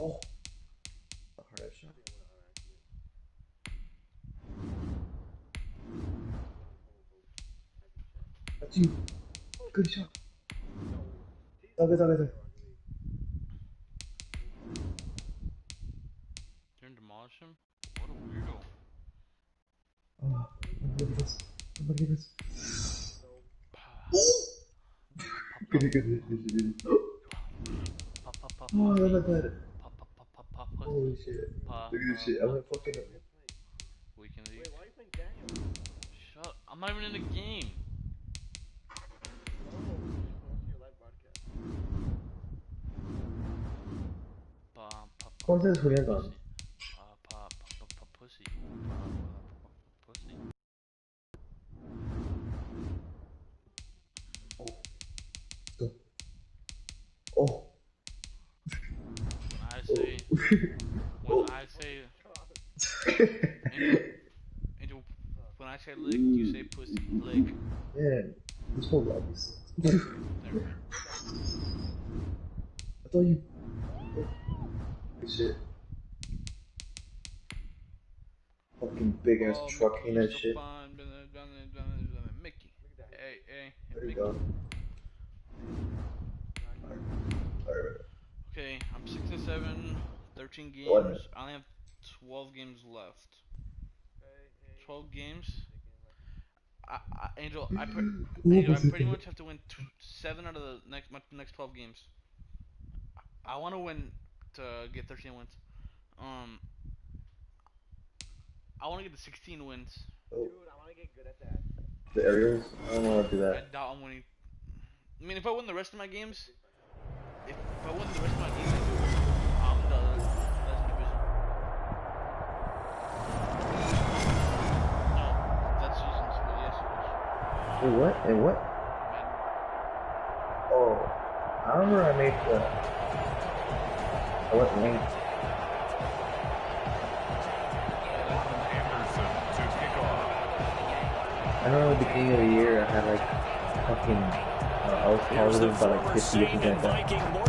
Oh, I heard that shot. That's you. Good shot. Dug it. Didn't demolish him? What a weirdo. Oh, look at this. Look at this. Good. Oh, I love that. Holy shit. Look at this shit. I'm gonna fucking up. Weekend League. Wait, why are you playing Daniel? Shut up. I'm not even in the game. ¿Cuánto es Julián? Pussy. Pussy. Oh. When I say Angel, when I say lick, you say pussy. Lick. Yeah, this whole lobby sucks. I thought you. Good shit. Fucking big ass truck in that shit. Mickey. Hey. There you go. Alright. Okay, I'm 6-7, 13 games. I only have 12 games left. 12 games. Angel, I pretty much have to win 7 out of the next 12 games. I want to win to get 13 wins. I want to get the 16 wins. Dude, I want to get good at that. The aerials? I don't want to do that. I doubt I'm winning. I mean, if I win the rest of my games, I'm the last division. No, that's seasons, but yes, it Wait, what? And what? Oh, I remember I made I went linked. I know at the beginning of the year I had like fucking I was positive by like 50 or something like that.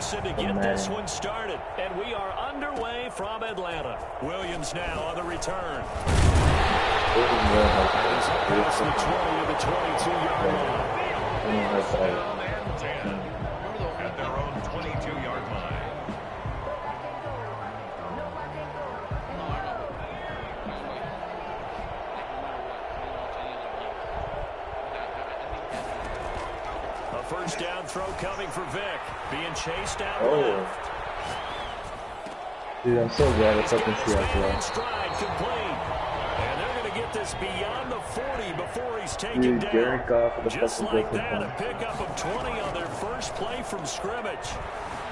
To get this one started, and we are underway from Atlanta. Williams now on the return. Across the 20 to the 22-yard line. At their own 22-yard line. A first down throw coming for Vic. Being chased out left. Dude, I'm so glad it's up in Seattle. Stride complete. And they're going to get this beyond the 40 before he's taken down. Just like that, a pickup of 20 on their first play from scrimmage.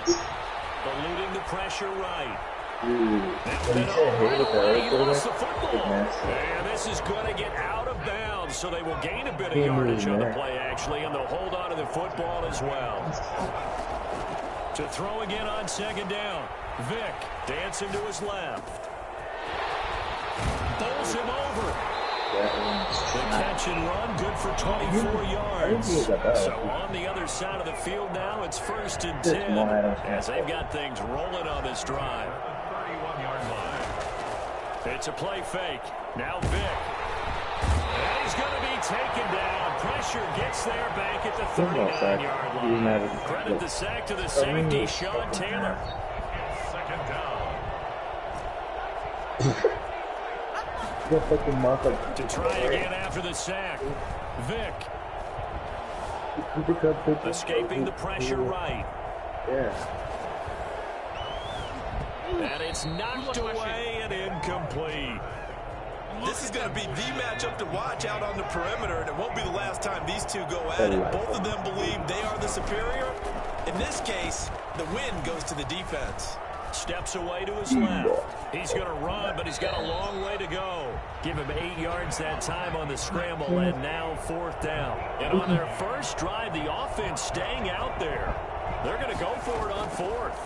Eluding the pressure right. He lost the football. And this is going to get out of bounds, so they will gain a bit of yardage on the play, actually, and they'll hold on to the football as well. To throw again on second down. Vic dancing to his left. Bowls him over. The catch and run, good for 24 yards. So on the other side of the field now, it's 1st and 10 as they've got things rolling on this drive. 31-yard line. It's a play fake. Now Vic. And he's going to be taken down. Pressure gets there back at the 39-yard line. Credit the sack to the safety, Sean Taylor. Second down. To try again after the sack. Vic. Escaping the pressure right. Yeah. And it's knocked away and incomplete. This is going to be the matchup to watch out on the perimeter, and it won't be the last time these two go at it. Both of them believe they are the superior. In this case, the win goes to the defense. Steps away to his left. He's going to run, but he's got a long way to go. Give him 8 yards that time on the scramble, and now 4th down. And on their first drive, the offense staying out there. They're going to go for it on 4th.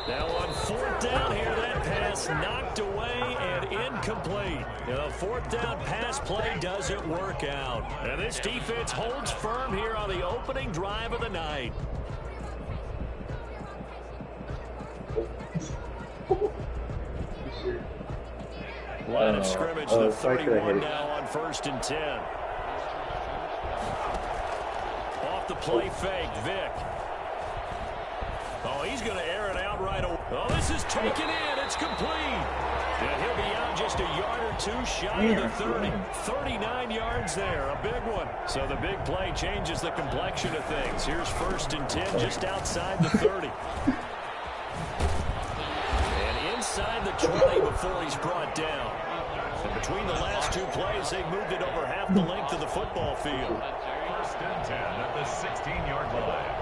Now on 4th down here, that pass knocked away and incomplete. The 4th down pass play doesn't work out. And this defense holds firm here on the opening drive of the night. Line of scrimmage, the 31 now on 1st and 10. Off the play fake, Vic. Oh, he's going to air it out right away. Oh, this is taken in. It's complete. And he'll be out just a yard or two shy of the 30. 39 yards there, a big one. So the big play changes the complexion of things. Here's 1st and 10 just outside the 30. And inside the 20 before he's brought down. And between the last two plays, they've moved it over half the length of the football field. 1st and 10 at the 16-yard line.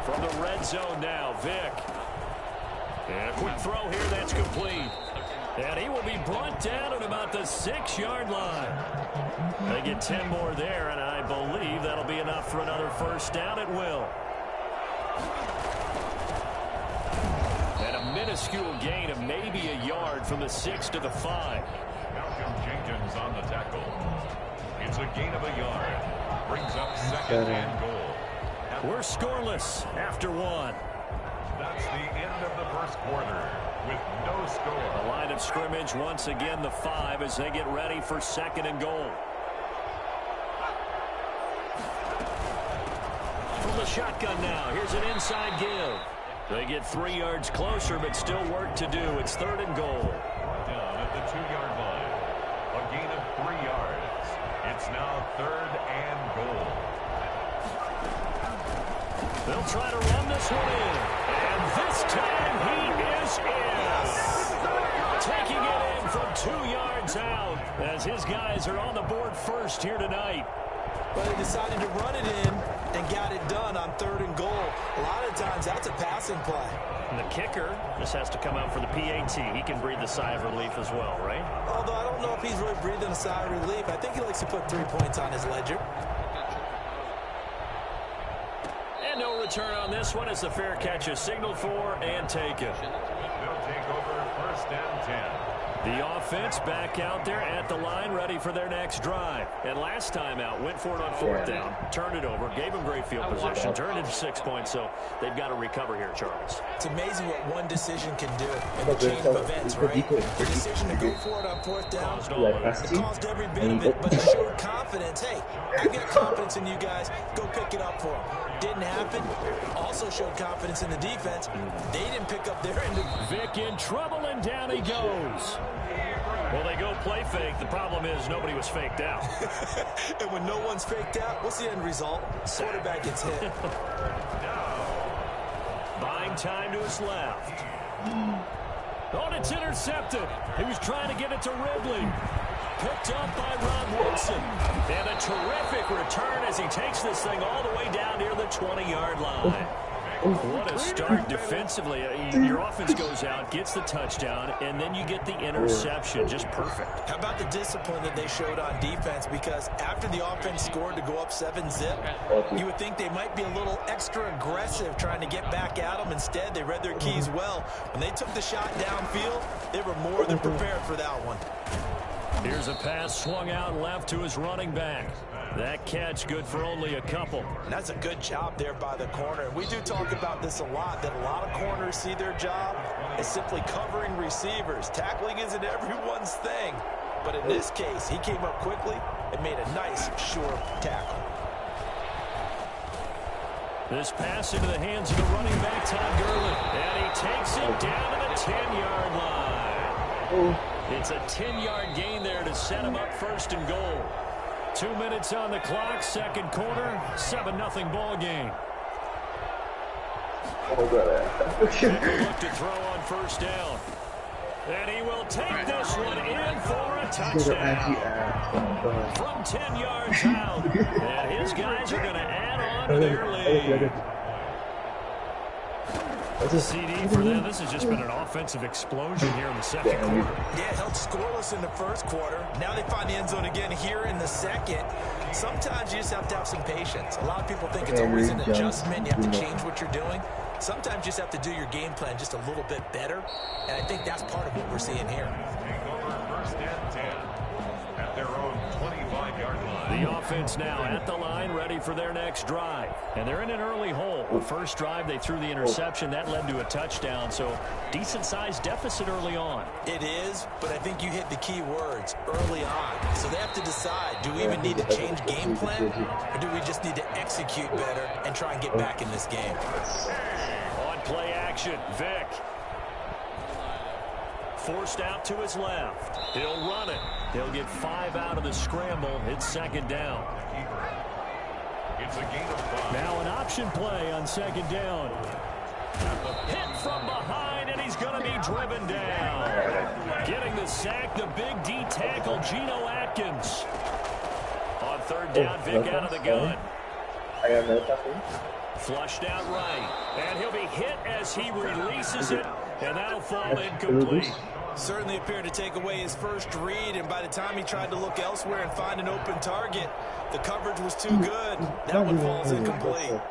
From the red zone now, Vic. And a quick throw here, that's complete. And he will be brought down at about the 6-yard line. They get 10 more there, and I believe that'll be enough for another 1st down at will. And a minuscule gain of maybe a yard from the 6 to the 5. Malcolm Jenkins on the tackle. It's a gain of a yard. Brings up 2nd and goal. We're scoreless after 1. That's the end of the 1st quarter with no score. The line of scrimmage once again the 5 as they get ready for 2nd and goal. From the shotgun now, here's an inside give. They get 3 yards closer, but still work to do. It's 3rd and goal. Down at the 2-yard line. A gain of 3 yards. It's now 3rd and goal. They'll try to run this one in. And this time he is in. Taking it in from 2 yards out as his guys are on the board first here tonight. But they decided to run it in and got it done on 3rd and goal. A lot of times that's a passing play. And the kicker just has to come out for the PAT. He can breathe a sigh of relief as well, right? Although I don't know if he's really breathing a sigh of relief. I think he likes to put 3 points on his ledger. And no return on this one as the fair catch is signaled for and taken. They'll take over 1st and 10. The offense back out there at the line, ready for their next drive. And last time out, went for it on 4th down, turned it over, gave them great field position, turned into 6 points, so they've got to recover here, Charles. It's amazing what one decision can do in the chain of events, right? The decision to go for it on 4th down caused every bit of it, but it showed confidence. Hey, I got confidence in you guys. Go pick it up for them. Didn't happen. Also showed confidence in the defense. They didn't pick up their end. Vic in trouble, and down he goes. Well, they go play fake. The problem is nobody was faked out. And when no one's faked out, what's the end result? Quarterback gets hit. Buying time to his left. Oh, and it's intercepted. He was trying to get it to Ridley. Picked up by Ron Woodson. And a terrific return as he takes this thing all the way down near the 20-yard line. What a start defensively. Your offense goes out, gets the touchdown, and then you get the interception. Just perfect. How about the discipline that they showed on defense? Because after the offense scored to go up 7-zip, you would think they might be a little extra aggressive trying to get back at them. Instead, they read their keys well. When they took the shot downfield, they were more than prepared for that one. Here's a pass swung out left to his running back. That catch good for only a couple. And that's a good job there by the corner. We do talk about this a lot, that a lot of corners see their job as simply covering receivers. Tackling isn't everyone's thing. But in this case, he came up quickly and made a nice, sure tackle. This pass into the hands of the running back, Todd Gurley. And he takes it down to the 10-yard line. It's a 10-yard gain there to set him up 1st and goal. 2 minutes on the clock, 2nd quarter, 7-0 ball game. Look to throw on 1st down. And he will take this one in for a touchdown. From 10 yards out. And his guys are going to add on to their lead. CD for them. This has just been an offensive explosion here in the 2nd quarter. Yeah, held scoreless in the 1st quarter. Now they find the end zone again here in the 2nd. Sometimes you just have to have some patience. A lot of people think it's always an adjustment. You have to change what you're doing. Sometimes you just have to do your game plan just a little bit better. And I think that's part of what we're seeing here. Take over 1st and 10 at their own 25-yard line. The offense now at the line, ready for their next drive. And they're in an early hole. The first drive, they threw the interception. That led to a touchdown, so decent-sized deficit early on. It is, but I think you hit the key words, early on. So they have to decide, do we even need to change game plan, or do we just need to execute better and try and get back in this game? On play action, Vick. Forced out to his left. He'll run it. He'll get 5 out of the scramble. It's second down. It's a gain of 5. Now an option play on second down. Hit from behind, and he's going to be driven down. Getting the sack, the big D tackle, Geno Atkins. On third down, Vick out of the gun. I got no tackle. Flushed out right. And he'll be hit as he releases it, and that'll fall incomplete. Certainly appeared to take away his first read, and by the time he tried to look elsewhere and find an open target, the coverage was too good. That one falls incomplete.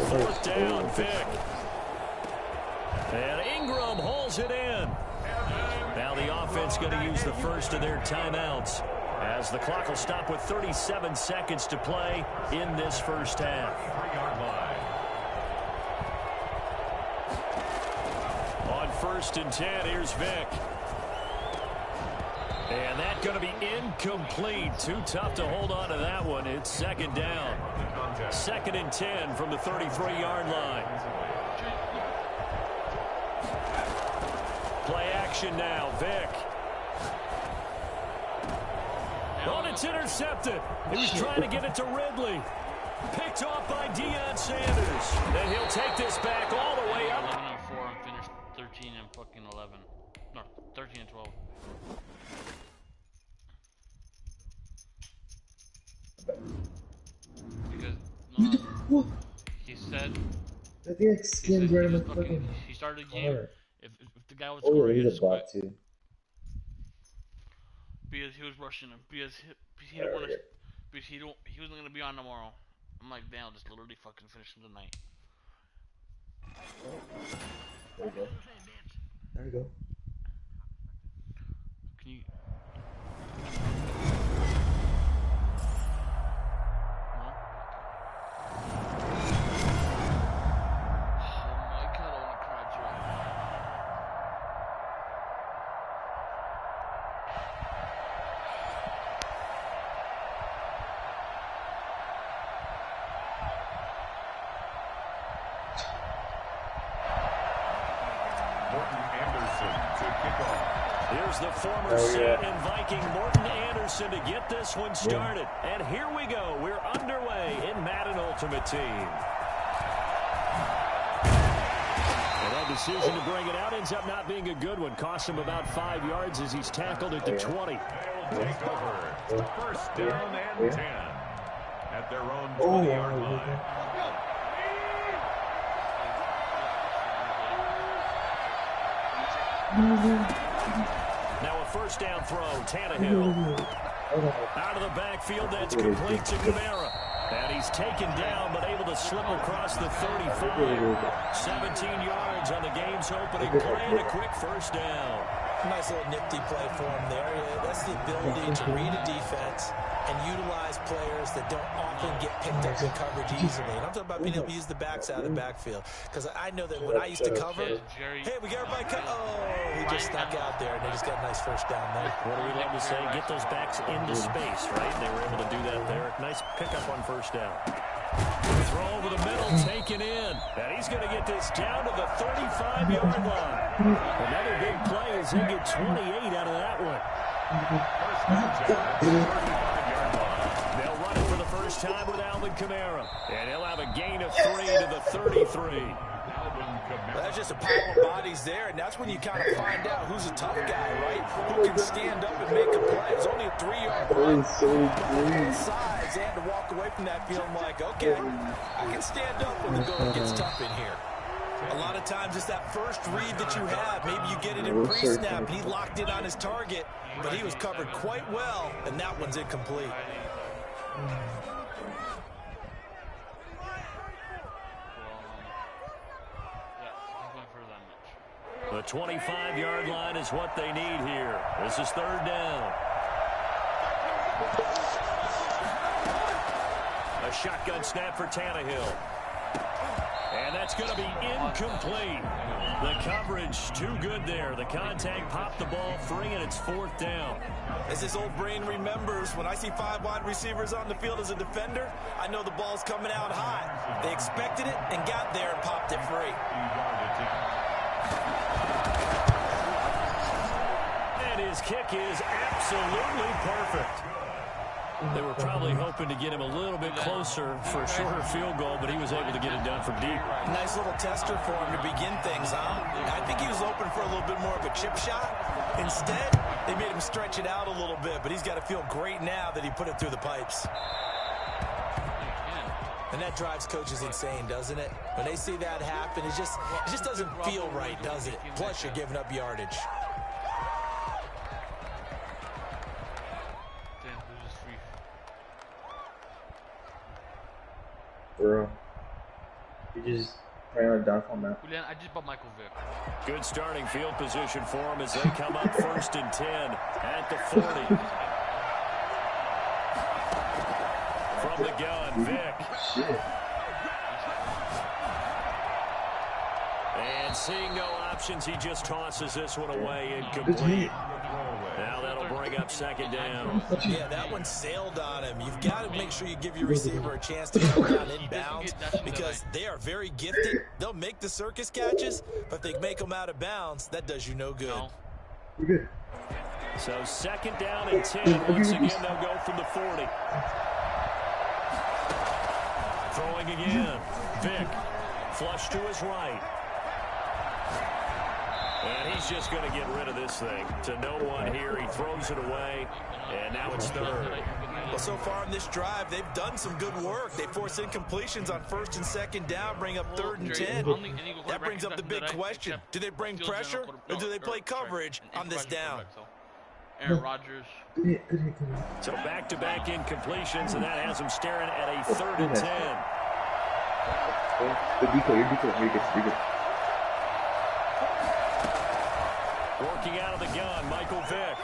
Fourth down, Vick. And Ingram hauls it in. Now the offense going to use the first of their timeouts, as the clock will stop with 37 seconds to play in this first half. 3-yard line. On 1st and 10, here's Vick. And that's going to be incomplete. Too tough to hold on to that one. It's second down. 2nd and 10 from the 33-yard line. Play action now, Vick. Oh, it's intercepted. He was trying to get it to Ridley. Picked off by Deion Sanders. And he'll take this back all the way up. 11 and 4 and finished 13 and fucking 11. No, 13 and 12. Because no, he said I think I skimmed right in the fucking. he started the game. If the guy was Oh, scoring, yeah, he he's a bot too. because he was rushing him because he didn't want to, because he wasn't gonna be on tomorrow. I'm like, damn, I'll just literally fucking finish him tonight. There we go. There we go. Can you? Here's the former Saint and Viking Morton Anderson to get this one started. And here we go. We're underway in Madden Ultimate Team. And that decision to bring it out ends up not being a good one. Cost him about 5 yards as he's tackled at the 20. They'll take over. 1st down and 10 at their own 20-yard line. Now a 1st down throw, Tannehill. Out of the backfield, that's complete to Kamara. And he's taken down, but able to slip across the 35. 17 yards on the game's opening play and a quick 1st down. Nice little nifty play for him there. That's the ability to read a defense and utilize players that don't often get picked up in coverage easily. And I'm talking about being able to use the backs out of the backfield. Because I know that when I used to cover, hey, we got everybody cut. Oh, he just snuck out there, and they just got a nice 1st down there. What do we love to say? Get those backs into space, right? They were able to do that there. Nice pickup on 1st down. Throw over the middle, taken in. And he's going to get this down to the 35-yard line. Another big play as he gets 28 out of that one. They'll run it for the first time with Alvin Kamara. And he'll have a gain of 3 to the 33. That's just a pile of bodies there, and that's when you kind of find out who's a tough guy, right? Who can stand up and make a play. It's only a 3-yard run. Both sides, they had to walk away from that feeling like, okay, I can stand up when the going gets tough in here. A lot of times it's that first read that you have. Maybe you get it in pre-snap, and he locked in on his target, but he was covered quite well, and that one's incomplete. The 25-yard line is what they need here. This is 3rd down. A shotgun snap for Tannehill. And that's going to be incomplete. The coverage too good there. The contact popped the ball free, and it's 4th down. As his old brain remembers, when I see 5 wide receivers on the field as a defender, I know the ball's coming out hot. They expected it and got there and popped it free. And his kick is absolutely perfect. They were probably hoping to get him a little bit closer for a shorter field goal, but he was able to get it done from deep. Nice little tester for him to begin things, huh? I think he was hoping for a little bit more of a chip shot. Instead, they made him stretch it out a little bit, but he's got to feel great now that he put it through the pipes. And that drives coaches insane, doesn't it? When they see that happen, it just doesn't feel right, does it? Plus, you're giving up yardage. Bro, you just ran on a downfall now. Julian, I just bought Michael Vick. Good starting field position for him as they come up 1st and 10 at the 40. From the gun, Vick. Shit. And seeing no options, he just tosses this one away incomplete. Now that'll bring up 2nd down. Yeah, that one sailed on him. You've got to make sure you give your receiver a chance to come down inbounds because they are very gifted. They'll make the circus catches, but if they make them out of bounds, that does you no good. We're good. So 2nd down and 10. Once again, they'll go from the 40. Throwing again. Vick. Flush to his right. And he's just going to get rid of this thing. To no one here. He throws it away. And now it's 3rd. Well, so far in this drive, they've done some good work. They force incompletions on 1st and 2nd down, bring up 3rd and 10. That brings up the big question. Do they bring pressure or do they play coverage on this down? Aaron Rodgers. So back-to-back incompletions, and that has him staring at a 3rd and 10. Good decoy, you're good. Working out of the gun, Michael Vick.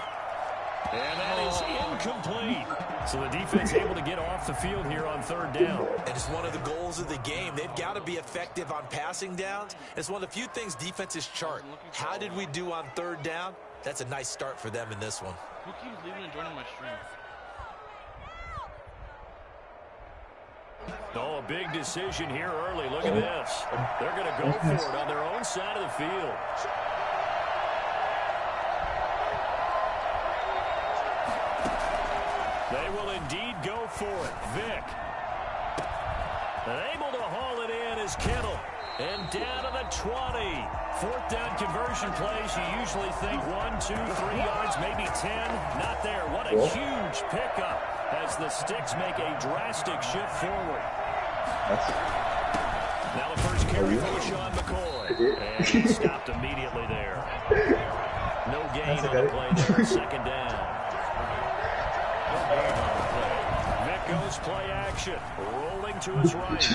And that is incomplete. So the defense able to get off the field here on 3rd down. And it's one of the goals of the game. They've got to be effective on passing downs. It's one of the few things defenses chart. How did we do on 3rd down? That's a nice start for them in this one. Who keeps leaving and joining my stream? Oh, a big decision here early. Look at this. They're going to go for it on their own side of the field. They will indeed go for it. Vick. And able to haul it in is Kittle. And down to the 20. 4th down conversion plays. You usually think 1, 2, 3 yards, maybe 10. Not there. What a huge pickup as the Sticks make a drastic shift forward. Now the first carry for LaShawn McCoy. And he stopped immediately there. No gain on the play there. 2nd down. Vick goes play action. Rolling to his right.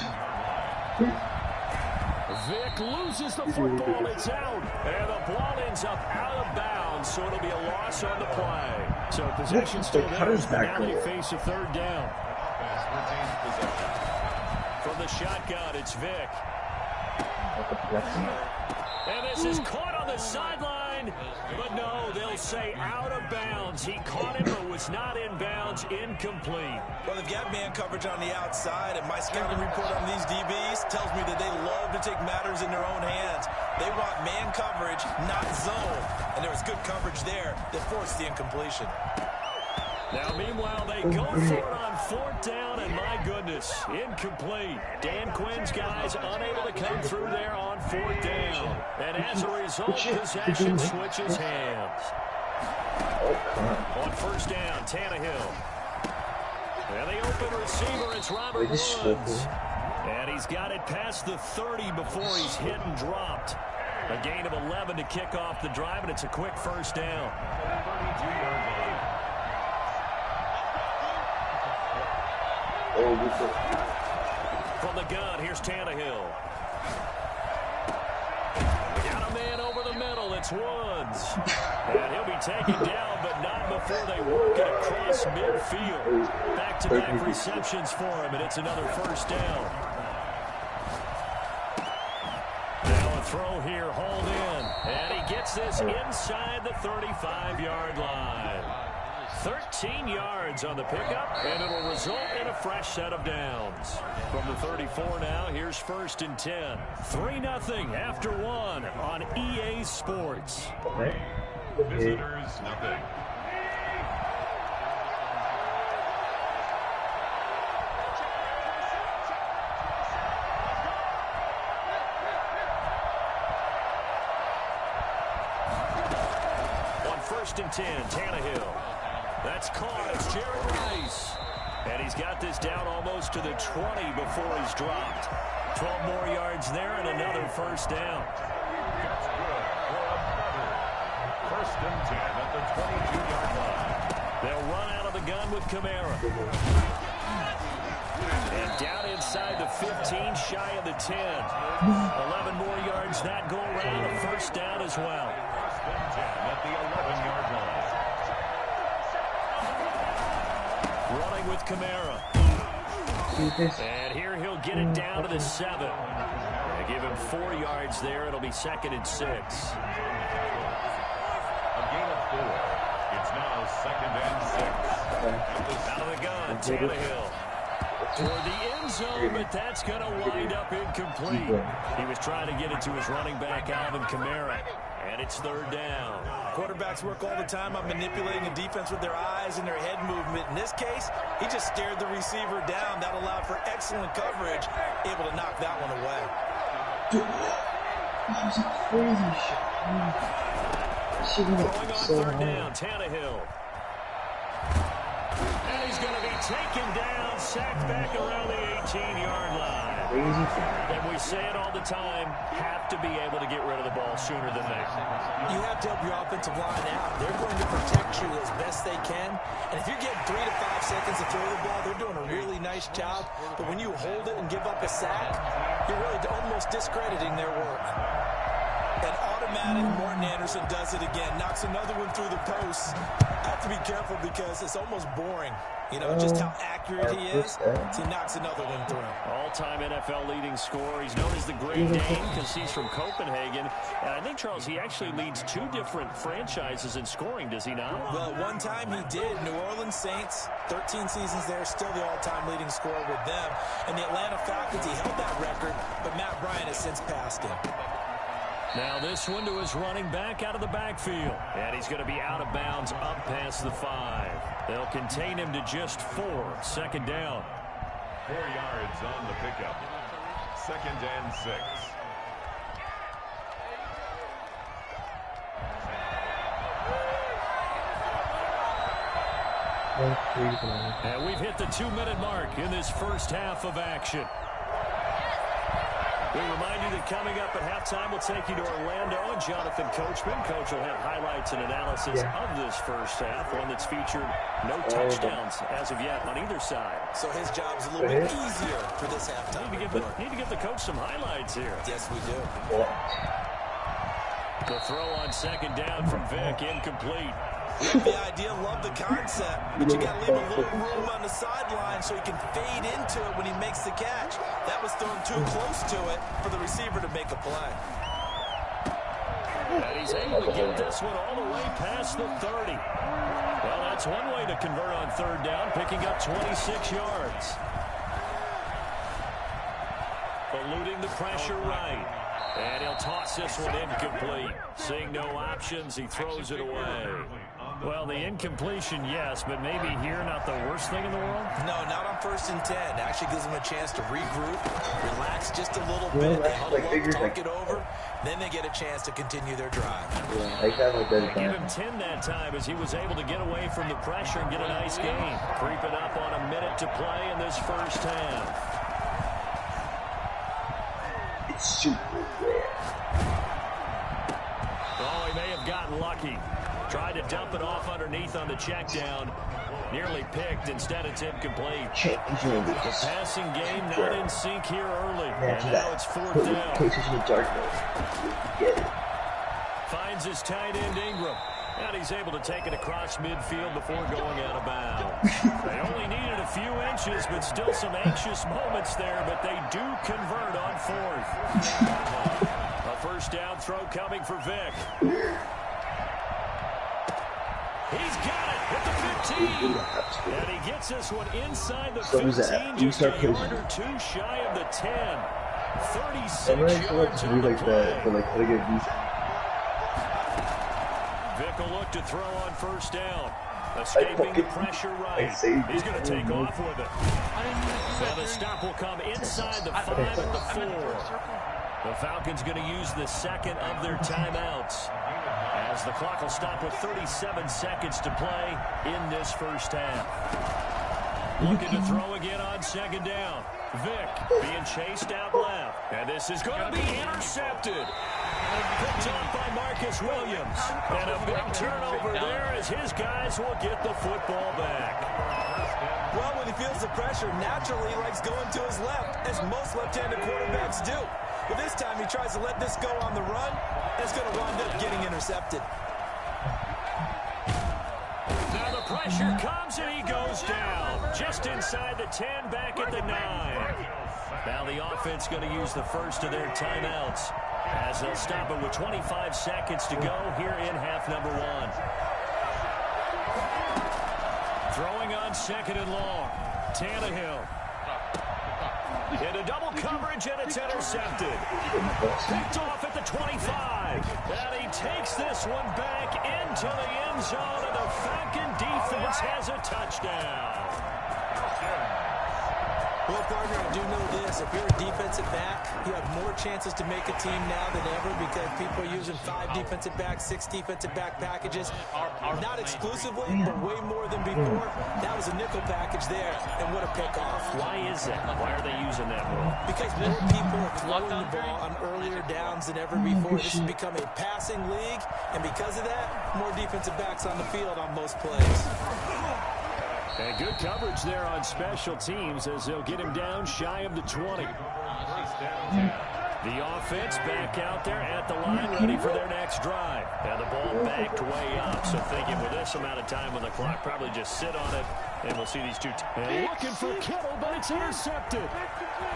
Vick loses the football. It's out. And the ball ends up out of bounds, so it'll be a loss on the play. So possession still there. Now they face a 3rd down. From the shotgun, it's Vick. And this is caught on the sideline. But no, they'll say out of bounds. He caught him, but was not in bounds. Incomplete. Well, they've got man coverage on the outside, and my scouting report on these DBs tells me that they love to take matters in their own hands. They want man coverage, not zone. And there was good coverage there that forced the incompletion. Now, meanwhile, they go for it on 4th down, and my goodness, incomplete. Dan Quinn's guys unable to come through there on 4th down. And as a result, possession switches hands. On 1st down, Tannehill. And the open receiver, it's Robert Woods. And he's got it past the 30 before he's hit and dropped. A gain of 11 to kick off the drive, and it's a quick 1st down. From the gun, here's Tannehill. Got a man over the middle. It's Woods. And he'll be taken down but not before they work it across midfield. Back-to-back receptions for him, and it's another first down. Now a throw here, hauled in, and he gets this inside the 35-yard line. 13 yards on the pickup, and it'll result in a fresh set of downs. From the 34 now, here's 1st and 10. 3-0 after 1 on EA Sports. Visitors, nothing. On 1st and 10, Tannehill. That's caught. It's Jerry Rice. And he's got this down almost to the 20 before he's dropped. 12 more yards there and another first down. That's good for another 1st and 10 at the 22-yard line. They'll run out of the gun with Kamara. And down inside the 15, shy of the 10. 11 more yards that go around, a first down as well. 1st and 10 at the 11-yard line. Running with Kamara. And here he'll get it down to the 7. They give him 4 yards there. It'll be 2nd and 6. A gain of 4. It's now 2nd and 6. Out of the gun, Tannehill. Toward the end zone, but that's going to wind up incomplete. He was trying to get it to his running back, Alvin Kamara. And it's 3rd down. Quarterbacks work all the time on manipulating a defense with their eyes and their head movement. In this case, he just stared the receiver down. That allowed for excellent coverage, able to knock that one away. Dude, that was a crazy shot. Going on 3rd down, Tannehill. And he's going to be taken down, sacked back around the 18-yard line. And we say it all the time, have to be able to get rid of the ball sooner than that. You have to help your offensive line out. They're going to protect you as best they can. And if you're getting 3 to 5 seconds to throw the ball, they're doing a really nice job. But when you hold it and give up a sack, you're really almost discrediting their work. And automatic, Morton Anderson does it again. Knocks another one through the post. I have to be careful because it's almost boring. You know, just how accurate he is. So he knocks another one through. All-time NFL leading scorer. He's known as the Great Dane because he's from Copenhagen. And I think, Charles, he actually leads 2 different franchises in scoring, does he not? Well, at one time he did. New Orleans Saints, 13 seasons there, still the all-time leading scorer with them. And the Atlanta Falcons, he held that record, but Matt Bryant has since passed him. Now this one to his running back out of the backfield. And he's going to be out of bounds up past the 5. They'll contain him to just 4. 2nd down. 4 yards on the pickup. 2nd and 6. And we've hit the 2-minute mark in this first half of action. We remind you that coming up at halftime, we'll take you to Orlando and Jonathan Coachman. Coach will have highlights and analysis of this first half, one that's featured no touchdowns as of yet on either side. So his job's a little bit easier for this halftime. Need to give the coach some highlights here. Yes, we do. The throw on 2nd down from Vick, incomplete. Love the idea, love the concept, but you got to leave a little room on the sideline so he can fade into it when he makes the catch. That was thrown too close to it for the receiver to make a play. And he's able to get this one all the way past the 30. Well, that's one way to convert on 3rd down, picking up 26 yards. Eluding the pressure right. And he'll toss this one incomplete. Seeing no options, he throws it away. Well, the incompletion, yes, but maybe here not the worst thing in the world? No, not on 1st and 10. Actually gives them a chance to regroup, relax just a little bit. They huddle up, talk it over. Then they get a chance to continue their drive. Give him 10 that time as he was able to get away from the pressure and get a nice gain. Creeping up on a minute to play in this first half. It's super rare. Oh, he may have gotten lucky. Tried to dump it off underneath on the check down. Nearly picked. Instead, it's incomplete. The passing game not in sync here early. And now it's 4th down. Finds his tight end Ingram. And he's able to take it across midfield before going out of bounds. They only needed a few inches, but still some anxious moments there, but they do convert on fourth. A first down throw coming for Vic. He's got it at the 15. And he gets this one inside the 15, just a yard or two shy of the 10. 36 yards on the play. Vic will look to throw on first down. Escaping the pressure right. He's going to take off with it. So the stop will come inside the 5 at the 4. The Falcons going to use the second of their timeouts, as the clock will stop with 37 seconds to play in this first half. Looking to throw again on second down. Vic being chased out left. And this is going to be intercepted. Picked off by Marcus Williams. And a big turnover there as his guys will get the football back. Well, when he feels the pressure, naturally he likes going to his left, as most left-handed quarterbacks do. But this time he tries to let this go on the run, and it's going to wind up getting intercepted. Now the pressure comes, and he goes down. Just inside the 10, back at the 9. Now the offense going to use the first of their timeouts, as they'll stop it with 25 seconds to go here in half number 1. Throwing on second and long. Tannehill. Into double coverage, and it's intercepted. Picked off at the 25. And he takes this one back into the end zone, and the Falcon defense has a touchdown. Well, partner, I do know this. If you're a defensive back, you have more chances to make a team now than ever, because people are using 5 defensive backs, 6 defensive back packages. Not exclusively, but way more than before. That was a nickel package there, and what a pickoff. Why is that? Why are they using that rule? Because more people are throwing the ball on earlier downs than ever before. This has become a passing league, and because of that, more defensive backs on the field on most plays. And good coverage there on special teams, as they'll get him down shy of the 20. The offense back out there at the line, ready for their next drive. And the ball backed way up, so thinking with this amount of time on the clock, probably just sit on it, and we'll see these two. And looking for Kittle, but it's intercepted.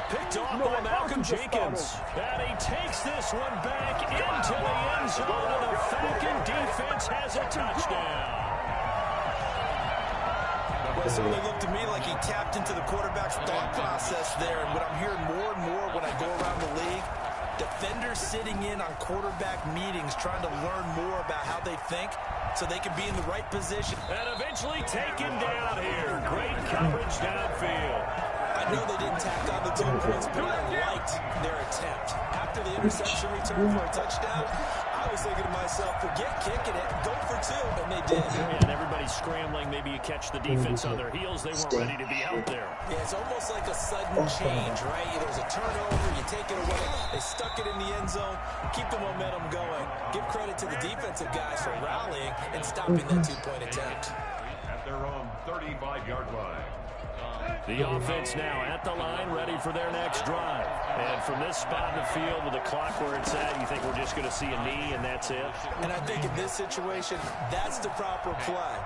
Picked off by Malcolm Jenkins. And he takes this one back into the end zone, and the Falcon defense has a touchdown. Well, it certainly looked to me like he tapped into the quarterback's thought process there. And what I'm hearing more and more when I go around the league, defenders sitting in on quarterback meetings trying to learn more about how they think so they can be in the right position. And eventually taken down here. Great coverage downfield. I know they didn't tack on the 2 points, but I liked their attempt. After the interception return for a touchdown, I was thinking to myself, forget kicking it, go for 2, and they did. Yeah, and everybody's scrambling. Maybe you catch the defense on their heels. They weren't ready to be out there. Yeah, it's almost like a sudden change, right? There's a turnover, you take it away, they stuck it in the end zone, keep the momentum going. Give credit to the defensive guys for rallying and stopping that 2-point attempt. At their own 35-yard line. The offense now at the line, ready for their next drive. And from this spot in the field with the clock where it's at, you think we're just going to see a knee and that's it? And I think in this situation, that's the proper play.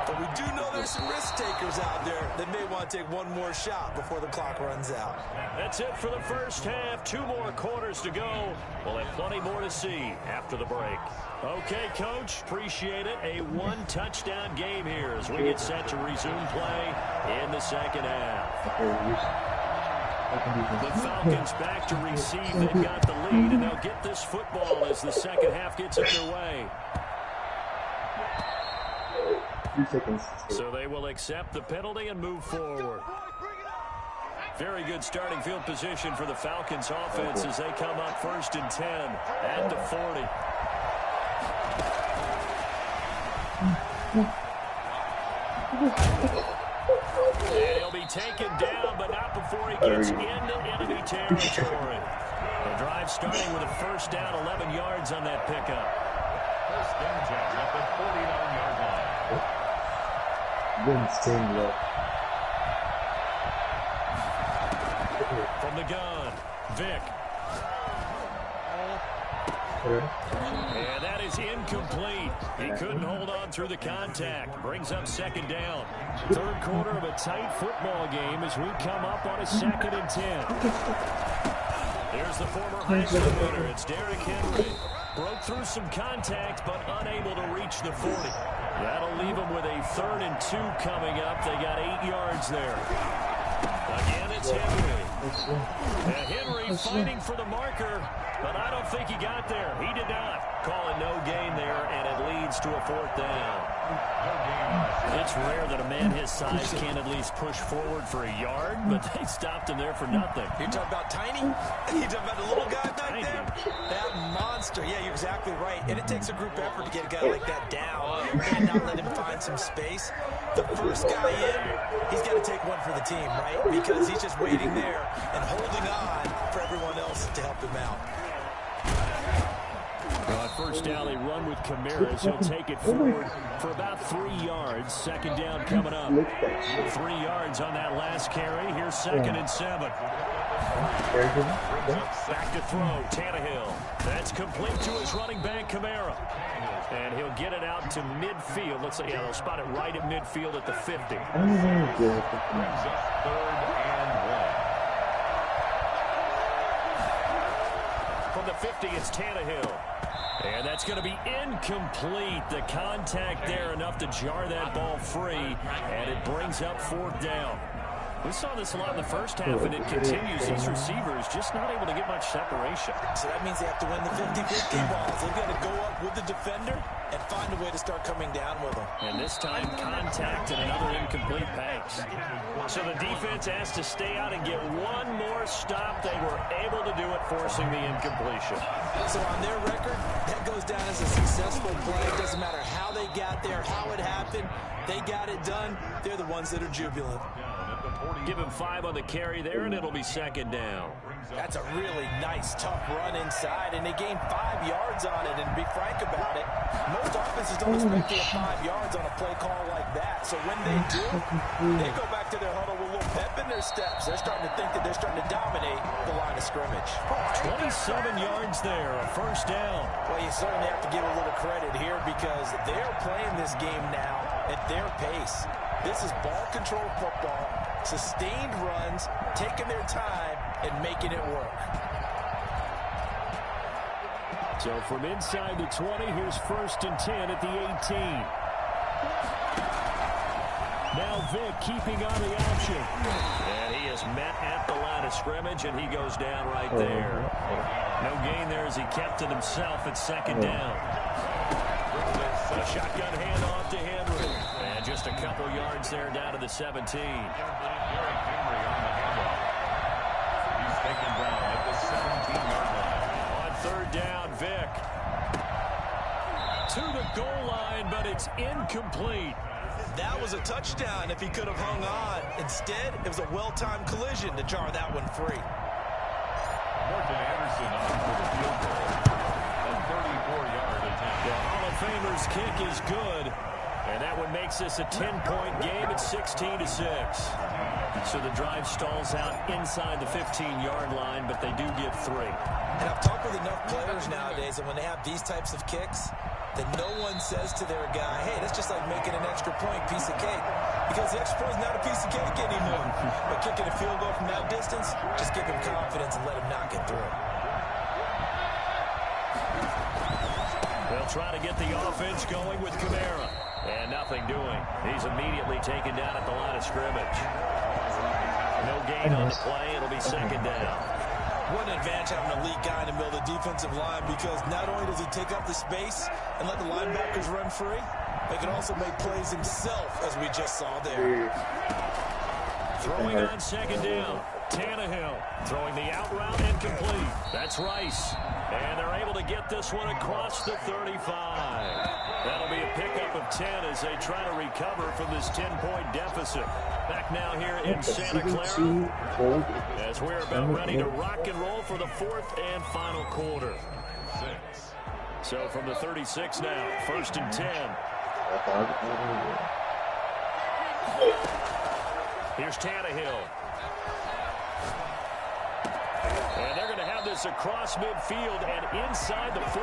But we do know there's some risk takers out there that may want to take one more shot before the clock runs out. That's it for the first half. 2 more quarters to go. We'll have plenty more to see after the break. Okay, Coach, appreciate it. A 1-touchdown game here as we get set to resume play in the second half. The Falcons back to receive. They've got the lead, and they'll get this football as the second half gets underway. So they will accept the penalty and move forward. Very good starting field position for the Falcons offense as they come up 1st and 10 at the 40. And he'll be taken down, but not before he gets into enemy territory. The drive starting with a first down, 11 yards on that pickup. First and 10 at the 49-yard line. From the gun, Vic. And that is incomplete. He couldn't hold on through the contact. Brings up second down. Third quarter of a tight football game as we come up on a 2nd and 10. There's the former Heisman winner. It's Derrick Henry. Broke through some contact, but unable to reach the 40. That'll leave him with a 3rd and 2 coming up. They got 8 yards there. Again, it's Henry. And Henry fighting for the marker, but I don't think he got there. He did not. Call it no gain there, and it leads to a 4th down. It's rare that a man his size can at least push forward for a yard, but they stopped him there for nothing. You're talking about Tiny? You're talking about the little guy back there? That monster. Yeah, you're exactly right. And it takes a group effort to get a guy like that down and not let him find some space. The first guy in, he's got to take one for the team, right? Because he's just waiting there and holding on for everyone else to help him out. On first down, they run with Kamara. He'll take it forward for about 3 yards. Second down coming up. 3 yards on that last carry. Here's 2nd and 7. Back to throw, Tannehill. That's complete to his running back, Kamara. And he'll get it out to midfield. Looks like, yeah, they'll spot it right at midfield at the 50. From the 50, it's Tannehill. And that's going to be incomplete. The contact there enough to jar that ball free. And it brings up 4th down. We saw this a lot in the first half, and it continues. These receivers just not able to get much separation. So that means they have to win the 50-50 balls. They've got to go up with the defender and find a way to start coming down with them. And this time, contact and another incomplete pass. So the defense has to stay out and get one more stop. They were able to do it, forcing the incompletion. So on their record, that goes down as a successful play. It doesn't matter how they got there, how it happened. They got it done. They're the ones that are jubilant. Give him 5 on the carry there, and it'll be 2nd down. That's a really nice, tough run inside, and they gained 5 yards on it. And to be frank about it, most offenses don't expect to get 5 yards on a play call like that. So when they do, they go back to their huddle with a little pep in their steps. They're starting to think that they're starting to dominate the line of scrimmage. 27 yards there, a 1st down. Well, you certainly have to give a little credit here because they're playing this game now at their pace. This is ball control football, sustained runs, taking their time, and making it work. So from inside the 20, here's 1st and 10 at the 18. Now Vick keeping on the option. And he is met at the line of scrimmage, and he goes down right there. No gain there as he kept it himself at 2nd down. A shotgun handoff to Henry. And just a couple yards there down to the 17. Derrick Henry on the handoff. He's taken down at the 17-yard line. On 3rd down, Vick. To the goal line, but it's incomplete. That was a touchdown if he could have hung on. Instead, it was a well-timed collision to jar that one free. Morton Anderson on for the field goal. A 34-yard attempt. The Hall of Famer's kick is good. And that one makes this a 10-point game at 16-6. So the drive stalls out inside the 15-yard line, but they do get 3. And I've talked with enough players nowadays, and when they have these types of kicks, that no one says to their guy, hey, that's just like making an extra point, piece of cake. Because the extra point is not a piece of cake anymore. But kicking a field goal from that distance, just give him confidence and let him knock it through. They'll try to get the offense going with Kamara. And nothing doing. He's immediately taken down at the line of scrimmage. No gain on the play. It'll be 2nd down. What an advantage having a elite guy in the middle of the defensive line, because not only does he take up the space and let the linebackers run free, they can also make plays himself, as we just saw there. Throwing on 2nd down. Tannehill throwing the out route incomplete. That's Rice. And they're able to get this one across the 35. That'll be a pickup of 10 as they try to recover from this 10-point deficit. Back now here in Santa Clara as we're about ready to rock and roll for the 4th and final quarter. So from the 36 now, 1st and 10. Here's Tannehill. And they're going to have this across midfield and inside the 45.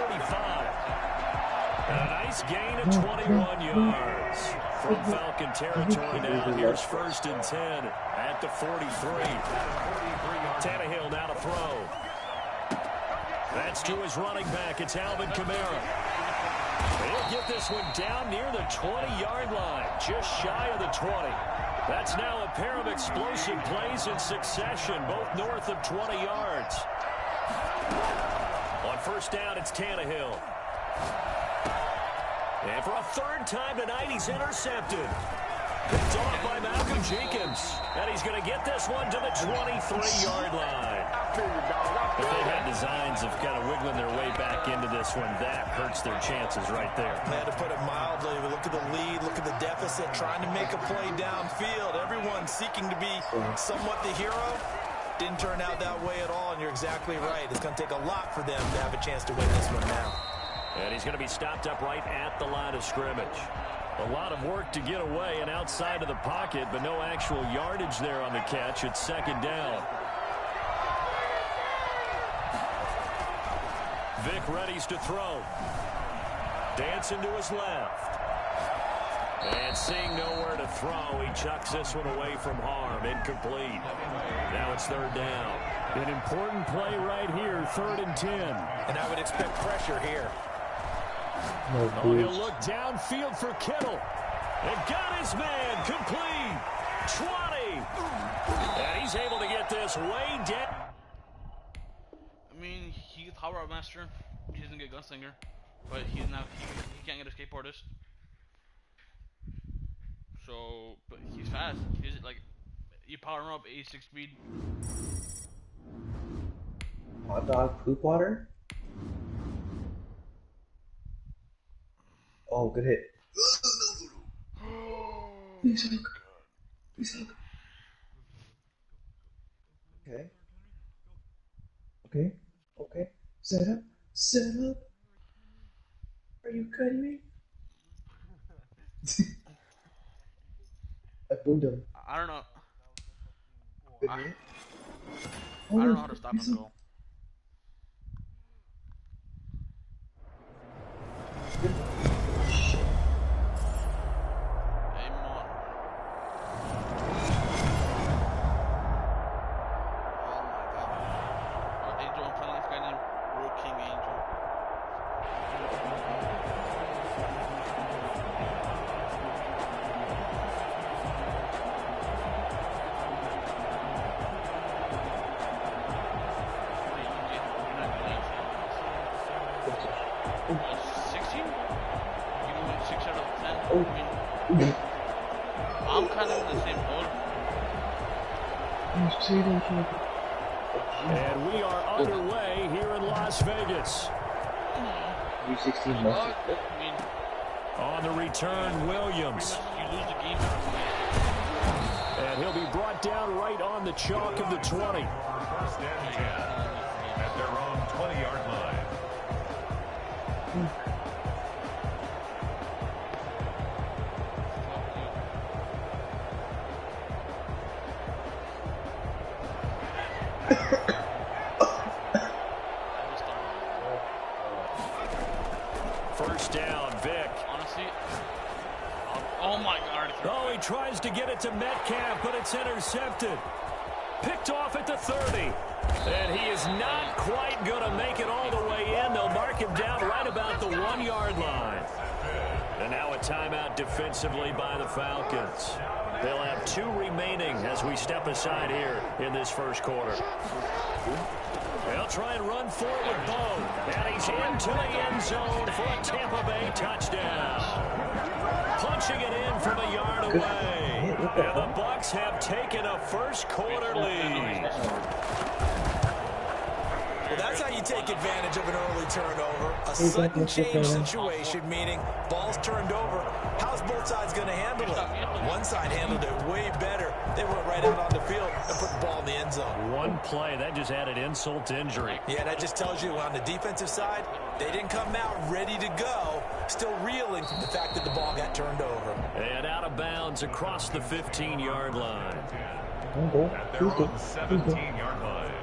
And a nice gain of 21 yards. From Falcon territory now, here's 1st and 10 at the 43. Tannehill now to throw. That's to his running back. It's Alvin Kamara. He'll get this one down near the 20-yard line, just shy of the 20. That's now a pair of explosive plays in succession, both north of 20 yards. On 1st down, it's Tannehill. And for a 3rd time tonight, he's intercepted. Picked off by Malcolm Jenkins. And he's going to get this one to the 23-yard line. If they had designs of kind of wiggling their way back into this one, that hurts their chances right there. Man, to put it mildly, look at the lead, look at the deficit, trying to make a play downfield. Everyone seeking to be somewhat the hero. Didn't turn out that way at all, and you're exactly right. It's going to take a lot for them to have a chance to win this one now. And he's going to be stopped up right at the line of scrimmage. A lot of work to get away and outside of the pocket, but no actual yardage there on the catch. It's 2nd down. Vic readies to throw. Dancing to his left. And seeing nowhere to throw, he chucks this one away from harm. Incomplete. Now it's 3rd down. An important play right here, 3rd and 10. And I would expect pressure here. He'll look downfield for Kittle. And got his man complete. 20. And he's able to get this way down. I mean, he gets Hot Rod Master. He doesn't get Gunslinger. But he's not, he can't get a Skateboardist. So, but he's fast. He's like, you power him up 86 speed. Hot dog poop water? Oh, good hit. Please hook. Please hook. Okay. Okay. Okay. Set up. Set up. Are you kidding me? I boomed him. I don't know. Good I hit. don't know how to stop him though. I'm kind of in the same boat. And we are underway here in Las Vegas. U16 must be On the return, Williams. You lose the game. And he'll be brought down right on the chalk of the 20. 1st and 10 at their own 20-yard line. First down, Vic. Honestly, oh my God. Oh, he tries to get it to Metcalf, but it's intercepted. Picked off at the 30. And he is not quite going to make it all the way in. They'll mark him down right about the 1-yard line. And now a timeout defensively by the Falcons. They'll have 2 remaining as we step aside here in this first quarter. They'll try and run forward with Bo. And he's into the end zone for a Tampa Bay touchdown. Punching it in from a yard away. And the Bucs have taken a first quarter lead. Well, that's how you take advantage of an early turnover. A sudden change situation, meaning ball's turned over. How's both sides going to handle it? One side handled it way better. They went right out on the field and put the ball in the end zone. One play, that just added insult to injury. Yeah, that just tells you on the defensive side, they didn't come out ready to go, still reeling from the fact that the ball got turned over. And out of bounds across the 15-yard line. At their own 17-yard line.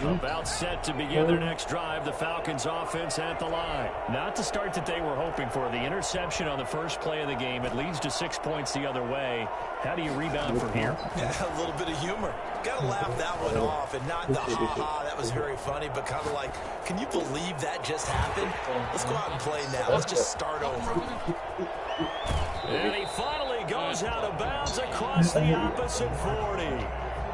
About set to begin their next drive. The Falcons offense at the line. Not the start that they were hoping for. The interception on the first play of the game. It leads to 6 points the other way. How do you rebound from here? Yeah, a little bit of humor. Got to laugh that one off, and not the ha-ha, that was very funny, but kind of like, can you believe that just happened? Let's go out and play now. Let's just start over. And he finally goes out of bounds across the opposite 40.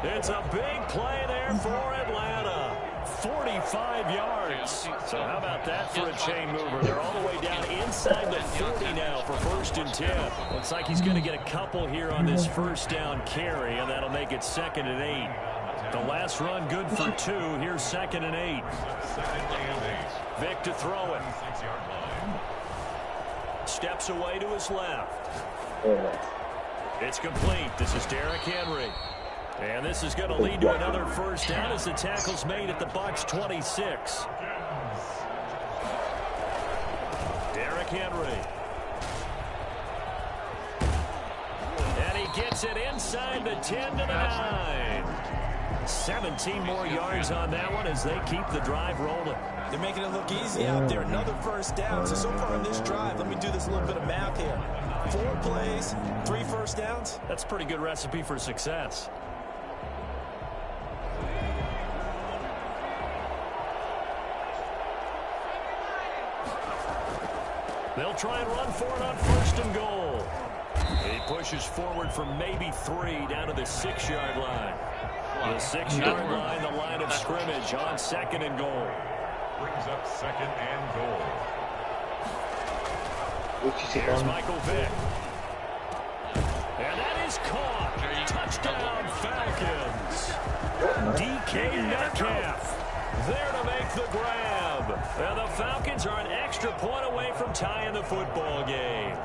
It's a big play there for Atlanta. 45 yards. So how about that for a chain mover? They're all the way down inside the 40 now for 1st and 10. Looks like he's going to get a couple here on this first down carry, and that'll make it 2nd and 8. The last run good for 2. Here's 2nd and 8. Vic to throw it. Steps away to his left. It's complete. This is Derrick Henry. And this is going to lead to another first down as the tackle's made at the Bucs 26. Derrick Henry. And he gets it inside the 10 to the 9. 17 more yards on that one as they keep the drive rolling. They're making it look easy out there. Another first down. So far on this drive, let me do this little bit of math here. 4 plays, 3 first downs. That's a pretty good recipe for success. They'll try and run for it on 1st and goal. He pushes forward for maybe 3 down to the 6-yard line. The 6-yard line, the line of scrimmage on 2nd and goal. Brings up 2nd and goal. Here's Michael Vick. And that is caught. Touchdown, Falcons. DK Metcalf there to make the grab. And the Falcons are an extra point away from tying the football game.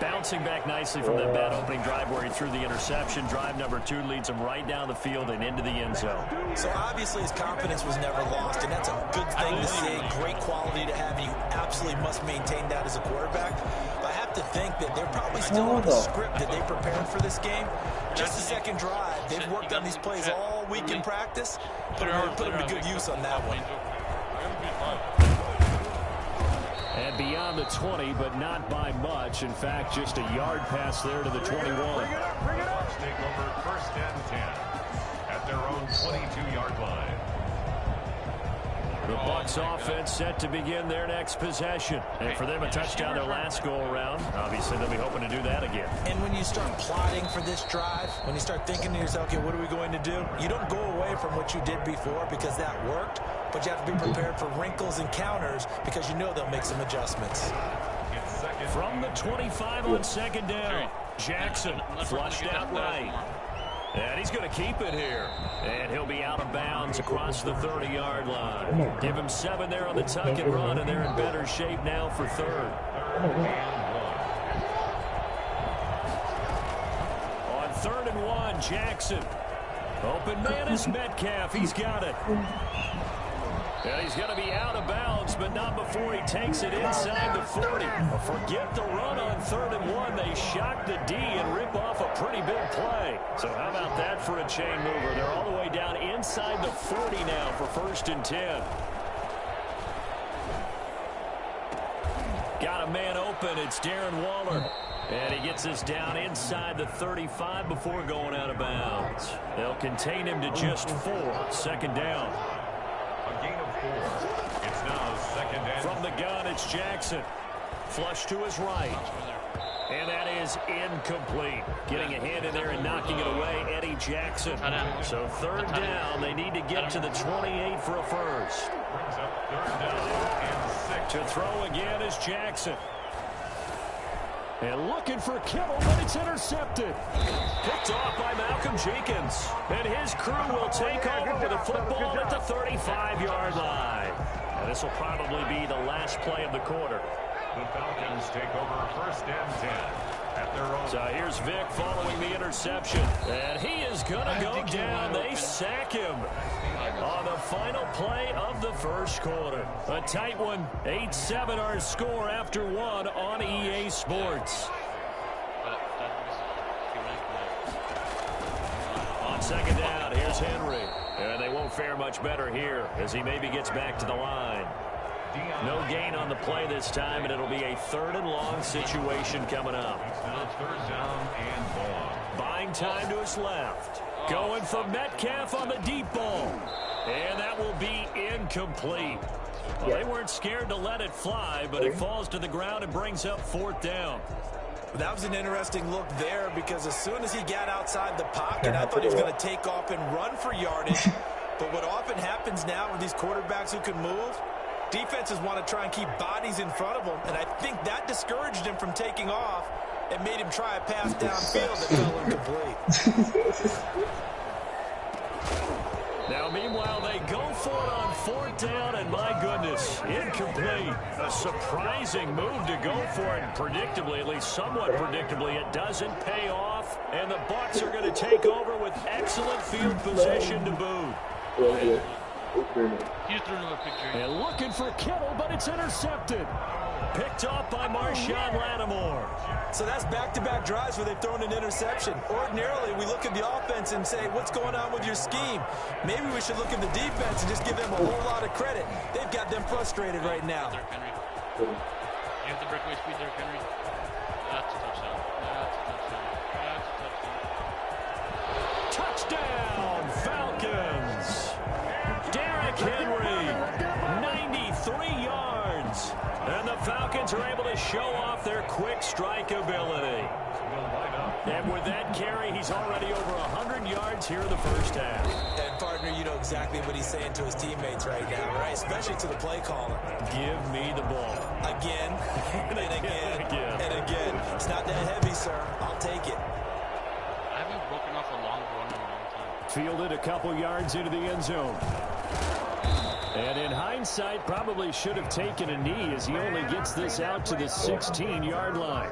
Bouncing back nicely from that bad opening drive where he threw the interception. Drive number 2 leads him right down the field and into the end zone. So obviously his confidence was never lost, and that's a good thing to see. Great quality to have, and you absolutely must maintain that as a quarterback. But I have to think that they're probably still on the script that they prepared for this game. Just the 2nd drive. They've worked on these plays all week in practice. Put them to good use on that one. And beyond the 20, but not by much. In fact, just a yard pass there to the 21. Bring it up. Take over 1st and 10 at their own 22-yard line. The Bucs offense set to begin their next possession. And for them, a touchdown their last go-around. Obviously, they'll be hoping to do that again. And when you start plotting for this drive, when you start thinking to yourself, okay, what are we going to do? You don't go away from what you did before because that worked, but you have to be prepared for wrinkles and counters because you know they'll make some adjustments. From the 25 on 2nd down, Jackson flushed out right. And he's going to keep it here. And he'll be out of bounds across the 30-yard line. Give him 7 there on the tuck and run, and they're in better shape now for 3rd. On 3rd and 1, Jackson. Open man is Metcalf. He's got it. And he's going to be out of bounds, but not before he takes it inside the 40. Forget the run on 3rd and 1. They shock the D and rip off a pretty big play. So how about that for a chain mover? They're all the way down inside the 40 now for 1st and 10. Got a man open. It's Darren Waller. And he gets this down inside the 35 before going out of bounds. They'll contain him to just 4. 2nd down. A gain of 4. It's now 2nd and... From the gun, it's Jackson. Flush to his right. And that is incomplete. Getting a hand in there and knocking it away, Eddie Jackson. So 3rd down, they need to get to the 28 for a first. Brings up 3rd down and 6. To throw again is Jackson. And looking for Kittle, but it's intercepted. Picked off by Malcolm Jenkins. And his crew will take over with a football at the 35-yard line. And this will probably be the last play of the quarter. The Falcons take over 1st and 10. So here's Vic following the interception. And he is going to go down. They sack him on the final play of the first quarter. A tight one. 8-7 our score after one on EA Sports. On second down, here's Henry. And they won't fare much better here as he maybe gets back to the line. No gain on the play this time, and it'll be a 3rd and long situation coming up. Third down and long. Buying time to his left. Going for Metcalf on the deep ball. And that will be incomplete. Well, they weren't scared to let it fly, but it falls to the ground and brings up 4th down. That was an interesting look there because as soon as he got outside the pocket, I thought he was going to take off and run for yardage. But what often happens now with these quarterbacks who can move, defenses want to try and keep bodies in front of them, and I think that discouraged him from taking off and made him try a pass downfield that fell incomplete. Now, meanwhile, they go for it on 4th down, and my goodness, incomplete. A surprising move to go for it, and predictably, at least somewhat predictably, it doesn't pay off, and the Bucs are going to take over with excellent field position to boot. He's threw another picture. And looking for Kittle, but it's intercepted. Picked off by Marshawn Lattimore. So that's back-to-back drives where they've thrown an interception. Ordinarily, we look at the offense and say, what's going on with your scheme? Maybe we should look at the defense and just give them a whole lot of credit. They've got them frustrated right now. You have the breakaway speed there, Henry. That's a touchdown. That's a touchdown. Touchdown, Falcons. Derrick Henry, 93 yards. And the Falcons are able to show off their quick strike ability. And with that carry, he's already over 100 yards here in the first half. And, partner, you know exactly what he's saying to his teammates right now, right? Especially to the play caller. Give me the ball. Again, and again, and again. It's not that heavy, sir. I'll take it. I haven't broken off a long run in a long time. Fielded a couple yards into the end zone. And in hindsight, probably should have taken a knee as he only gets this out to the 16-yard line.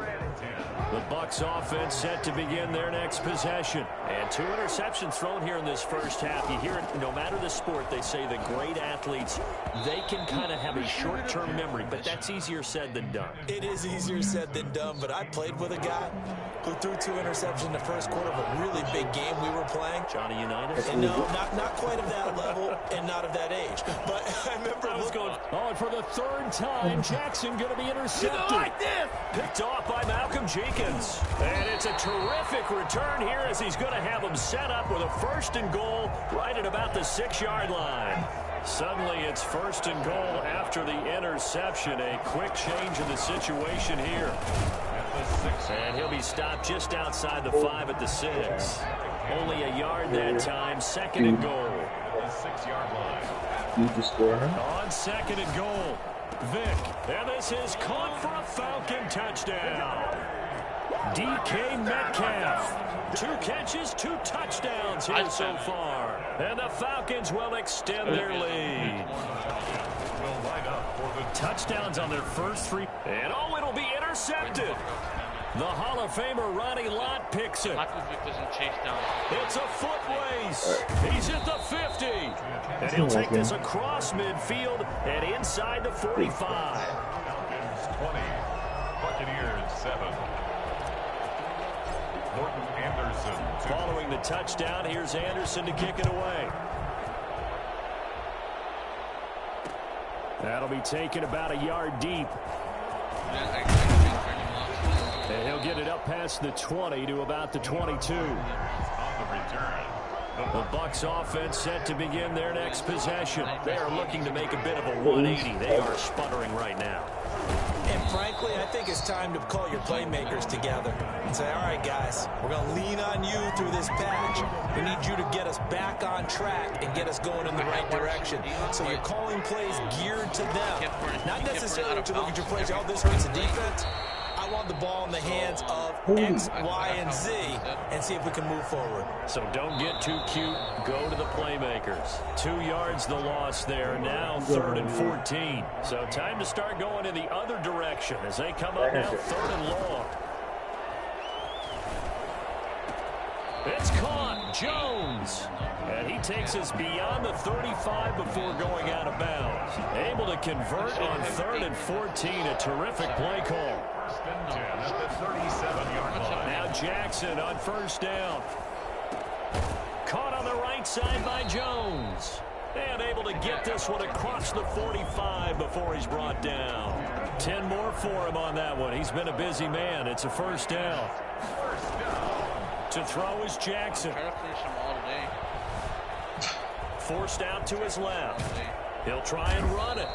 The Bucs offense set to begin their next possession. And 2 interceptions thrown here in this first half. You hear it, no matter the sport, they say the great athletes, they can kind of have a short-term memory, but that's easier said than done. It is easier said than done, but I played with a guy who threw 2 interceptions in the first quarter of a really big game we were playing. Johnny Unitas? And no, not quite of that level and not of that age. But I remember I was going, and for the 3rd time, Jackson going to be intercepted. Like this. Picked off by Malcolm Jenkins. And it's a terrific return here as he's going to have him set up with a 1st and goal right at about the 6-yard line. Suddenly it's 1st and goal after the interception. A quick change of the situation here. And he'll be stopped just outside the 5 at the 6. Only a yard that time. 2nd and goal. The 6-yard line. On 2nd and goal, Vic. And this is caught for a Falcon touchdown. DK Metcalf. 2 catches, 2 touchdowns here so far. And the Falcons will extend their lead. Will line up for the Touchdowns on their first 3. And it'll be intercepted. The Hall of Famer Ronnie Lott picks it. Michael Vick doesn't chase down. It's a foot race. He's at the 50. And he'll take this across midfield and inside the 45. Falcons 20, Buccaneers 7. Morton Anderson 2. Following the touchdown, here's Anderson to kick it away. That'll be taken about a yard deep. And he'll get it up past the 20 to about the 22. On the return. The Bucs offense set to begin their next possession. They are looking to make a bit of a 180. They are sputtering right now. And frankly, I think it's time to call your playmakers together and say, all right, guys, we're going to lean on you through this patch. We need you to get us back on track and get us going in the right direction. So you're calling plays geared to them, not necessarily to look at your plays, oh, this hurts the defense. I want the ball in the hands of X, Y, and Z and see if we can move forward. So don't get too cute. Go to the playmakers. 2 yards the loss there. Now 3rd and 14. So time to start going in the other direction as they come up now 3rd and long. It's caught. Jones. And he takes us beyond the 35 before going out of bounds. Able to convert on 3rd and 14. A terrific play call. First and 10 at the 37-yard line. Now Jackson on 1st down. Caught on the right side by Jones. And able to get this one across the 45 before he's brought down. 10 more for him on that one. He's been a busy man. It's a 1st down. To throw is Jackson. Forced out to his left. He'll try and run it.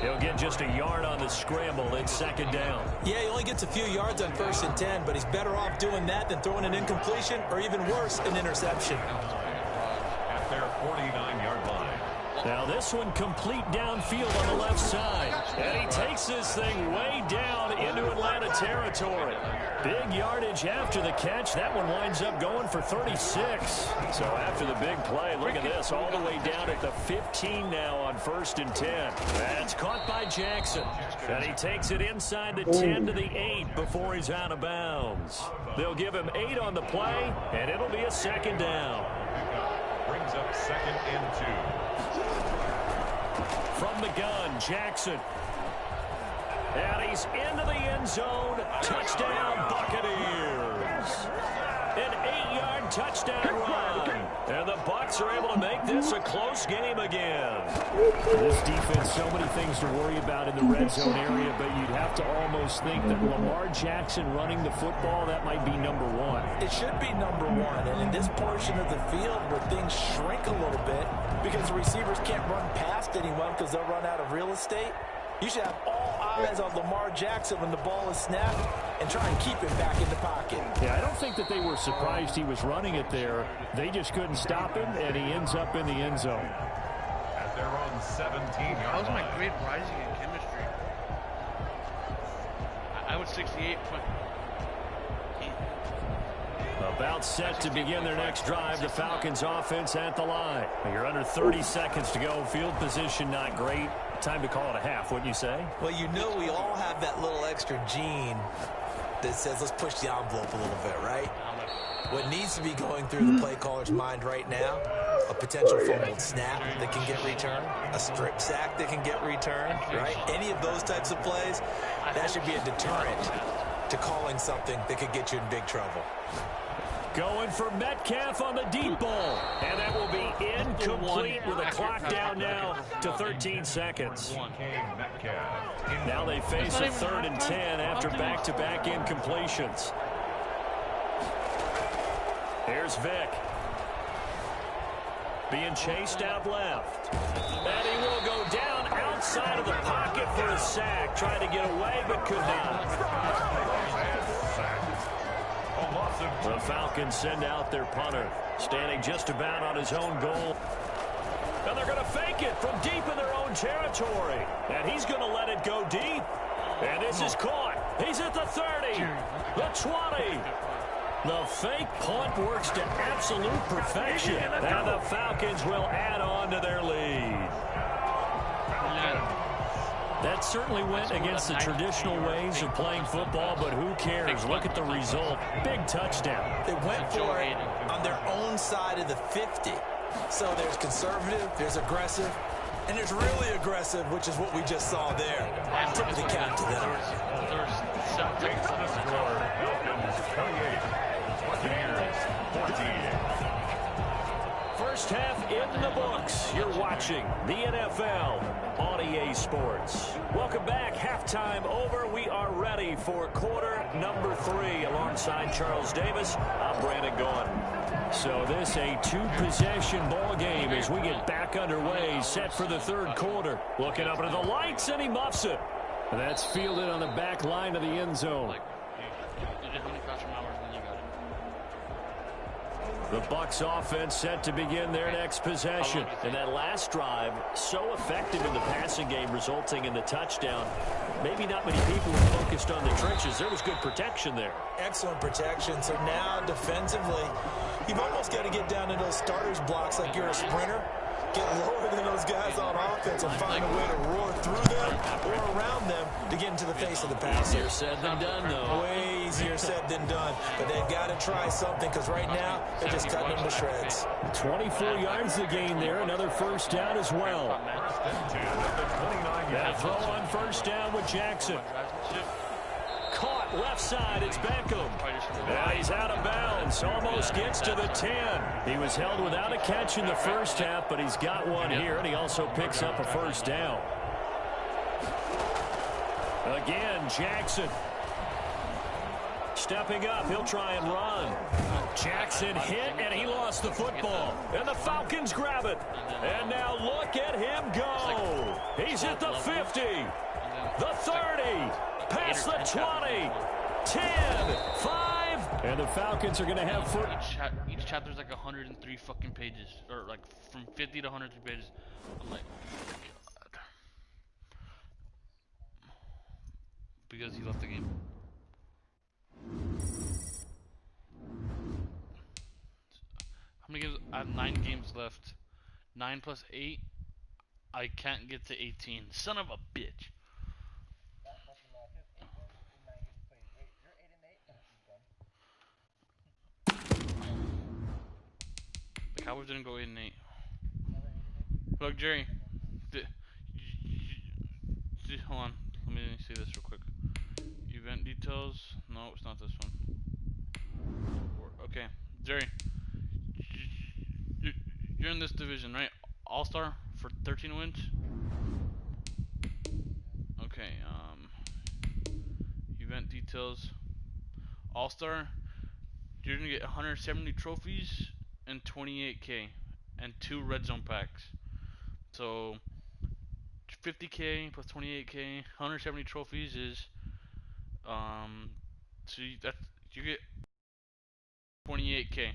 He'll get just a yard on the scramble. It's 2nd down. Yeah, he only gets a few yards on 1st and 10, but he's better off doing that than throwing an incompletion or even worse, an interception. At their 49-yard line. Now this one complete downfield on the left side. And he takes this thing way down into Atlanta territory. Big yardage after the catch. That one winds up going for 36. So after the big play, look at this. All the way down at the 15 now on 1st and 10. That's caught by Jackson. And he takes it inside the 10 to the 8 before he's out of bounds. They'll give him 8 on the play, and it'll be a 2nd down. Brings up 2nd and 2. From the gun, Jackson. And he's into the end zone. Touchdown, Buccaneers. An 8-yard touchdown run. And the Bucs are able to make this a close game again. This defense, so many things to worry about in the red zone area, but you'd have to almost think that Lamar Jackson running the football, that might be number 1. It should be number 1. And in this portion of the field where things shrink a little bit because the receivers can't run past anyone because they'll run out of real estate, you should have all eyes on Lamar Jackson when the ball is snapped and try and keep him back in the pocket. Yeah, I don't think that they were surprised he was running it there. They just couldn't stop him, and he ends up in the end zone. At their own 17-yard line. That was my grade rising in chemistry. I was 68. About set to begin their next drive. The Falcons offense at the line. You're under 30 seconds to go. Field position not great. Time to call it a half, wouldn't you say? Well, you know we all have that little extra gene that says let's push the envelope a little bit, right? What needs to be going through the play caller's mind right now, a potential fumbled snap that can get returned, a strip sack that can get returned, right? Any of those types of plays, that should be a deterrent to calling something that could get you in big trouble. Going for Metcalf on the deep ball. And that will be incomplete with a clock down now to 13 seconds. Now they face a 3rd and 10 after back-to-back incompletions. Here's Vick. Being chased out left. And he will go down outside of the pocket for a sack. Tried to get away but could not. The Falcons send out their punter, standing just about on his own goal. And they're going to fake it from deep in their own territory. And he's going to let it go deep. And this is caught. He's at the 30, the 20. The fake punt works to absolute perfection. And the Falcons will add on to their lead. That certainly went against the traditional ways of playing football, but who cares? Look at the result. Big touchdown. They went for it on their own side of the 50. So there's conservative, there's aggressive, and there's really aggressive, which is what we just saw there. Tip of the cap to them. Takes the score. 28. Buccaneers 14. First half in the books. You're watching the NFL on EA Sports. Welcome back. Halftime over. We are ready for quarter number 3. Alongside Charles Davis, I'm Brandon Gaughan. So this a 2-possession ball game as we get back underway, set for the 3rd quarter. Looking up into the lights, and he muffs it. And that's fielded on the back line of the end zone. The Bucs offense set to begin their next possession. And that last drive, so effective in the passing game, resulting in the touchdown. Maybe not many people were focused on the trenches. There was good protection there. Excellent protection. So now defensively, you've almost got to get down to those starters blocks like you're a sprinter get lower than those guys on offense and find a way to roar through them or around them to get into the face of the passer. Easier said than done, though. Way easier said than done. But they've got to try something because right now they're just cutting them to shreds. 24 yards to gain there. Another first down as well. That throw on first down with Jackson. Caught left side. It's Beckham. Now he's out of bounds. Almost gets to the 10. He was held without a catch in the first half, but he's got one here, and he also picks up a first down. Again, Jackson. Stepping up, he'll try and run. Jackson hit, and he lost the football. And the Falcons grab it. And now look at him go. He's at the 50, the 30, past the 20, 10, 5. And the Falcons are going to have foot. Each chapter's like 103 fucking pages. Or like from 50 to 103 pages. I'm like, God. Because he left the game. How many games? I have 9 games left. 9 plus 8. I can't get to 18. Son of a bitch. The Cowboys didn't go 8-8. Look, Jerry. Hold on. Let me see this real quick. Event details. No, it's not this one. Okay, Jerry. You're in this division, right? All-Star for 13 wins. Okay. Event details. All-Star. You're gonna get 170 trophies and 28K and 2 red zone packs. So 50K plus 28K, 170 trophies is so you get 28K.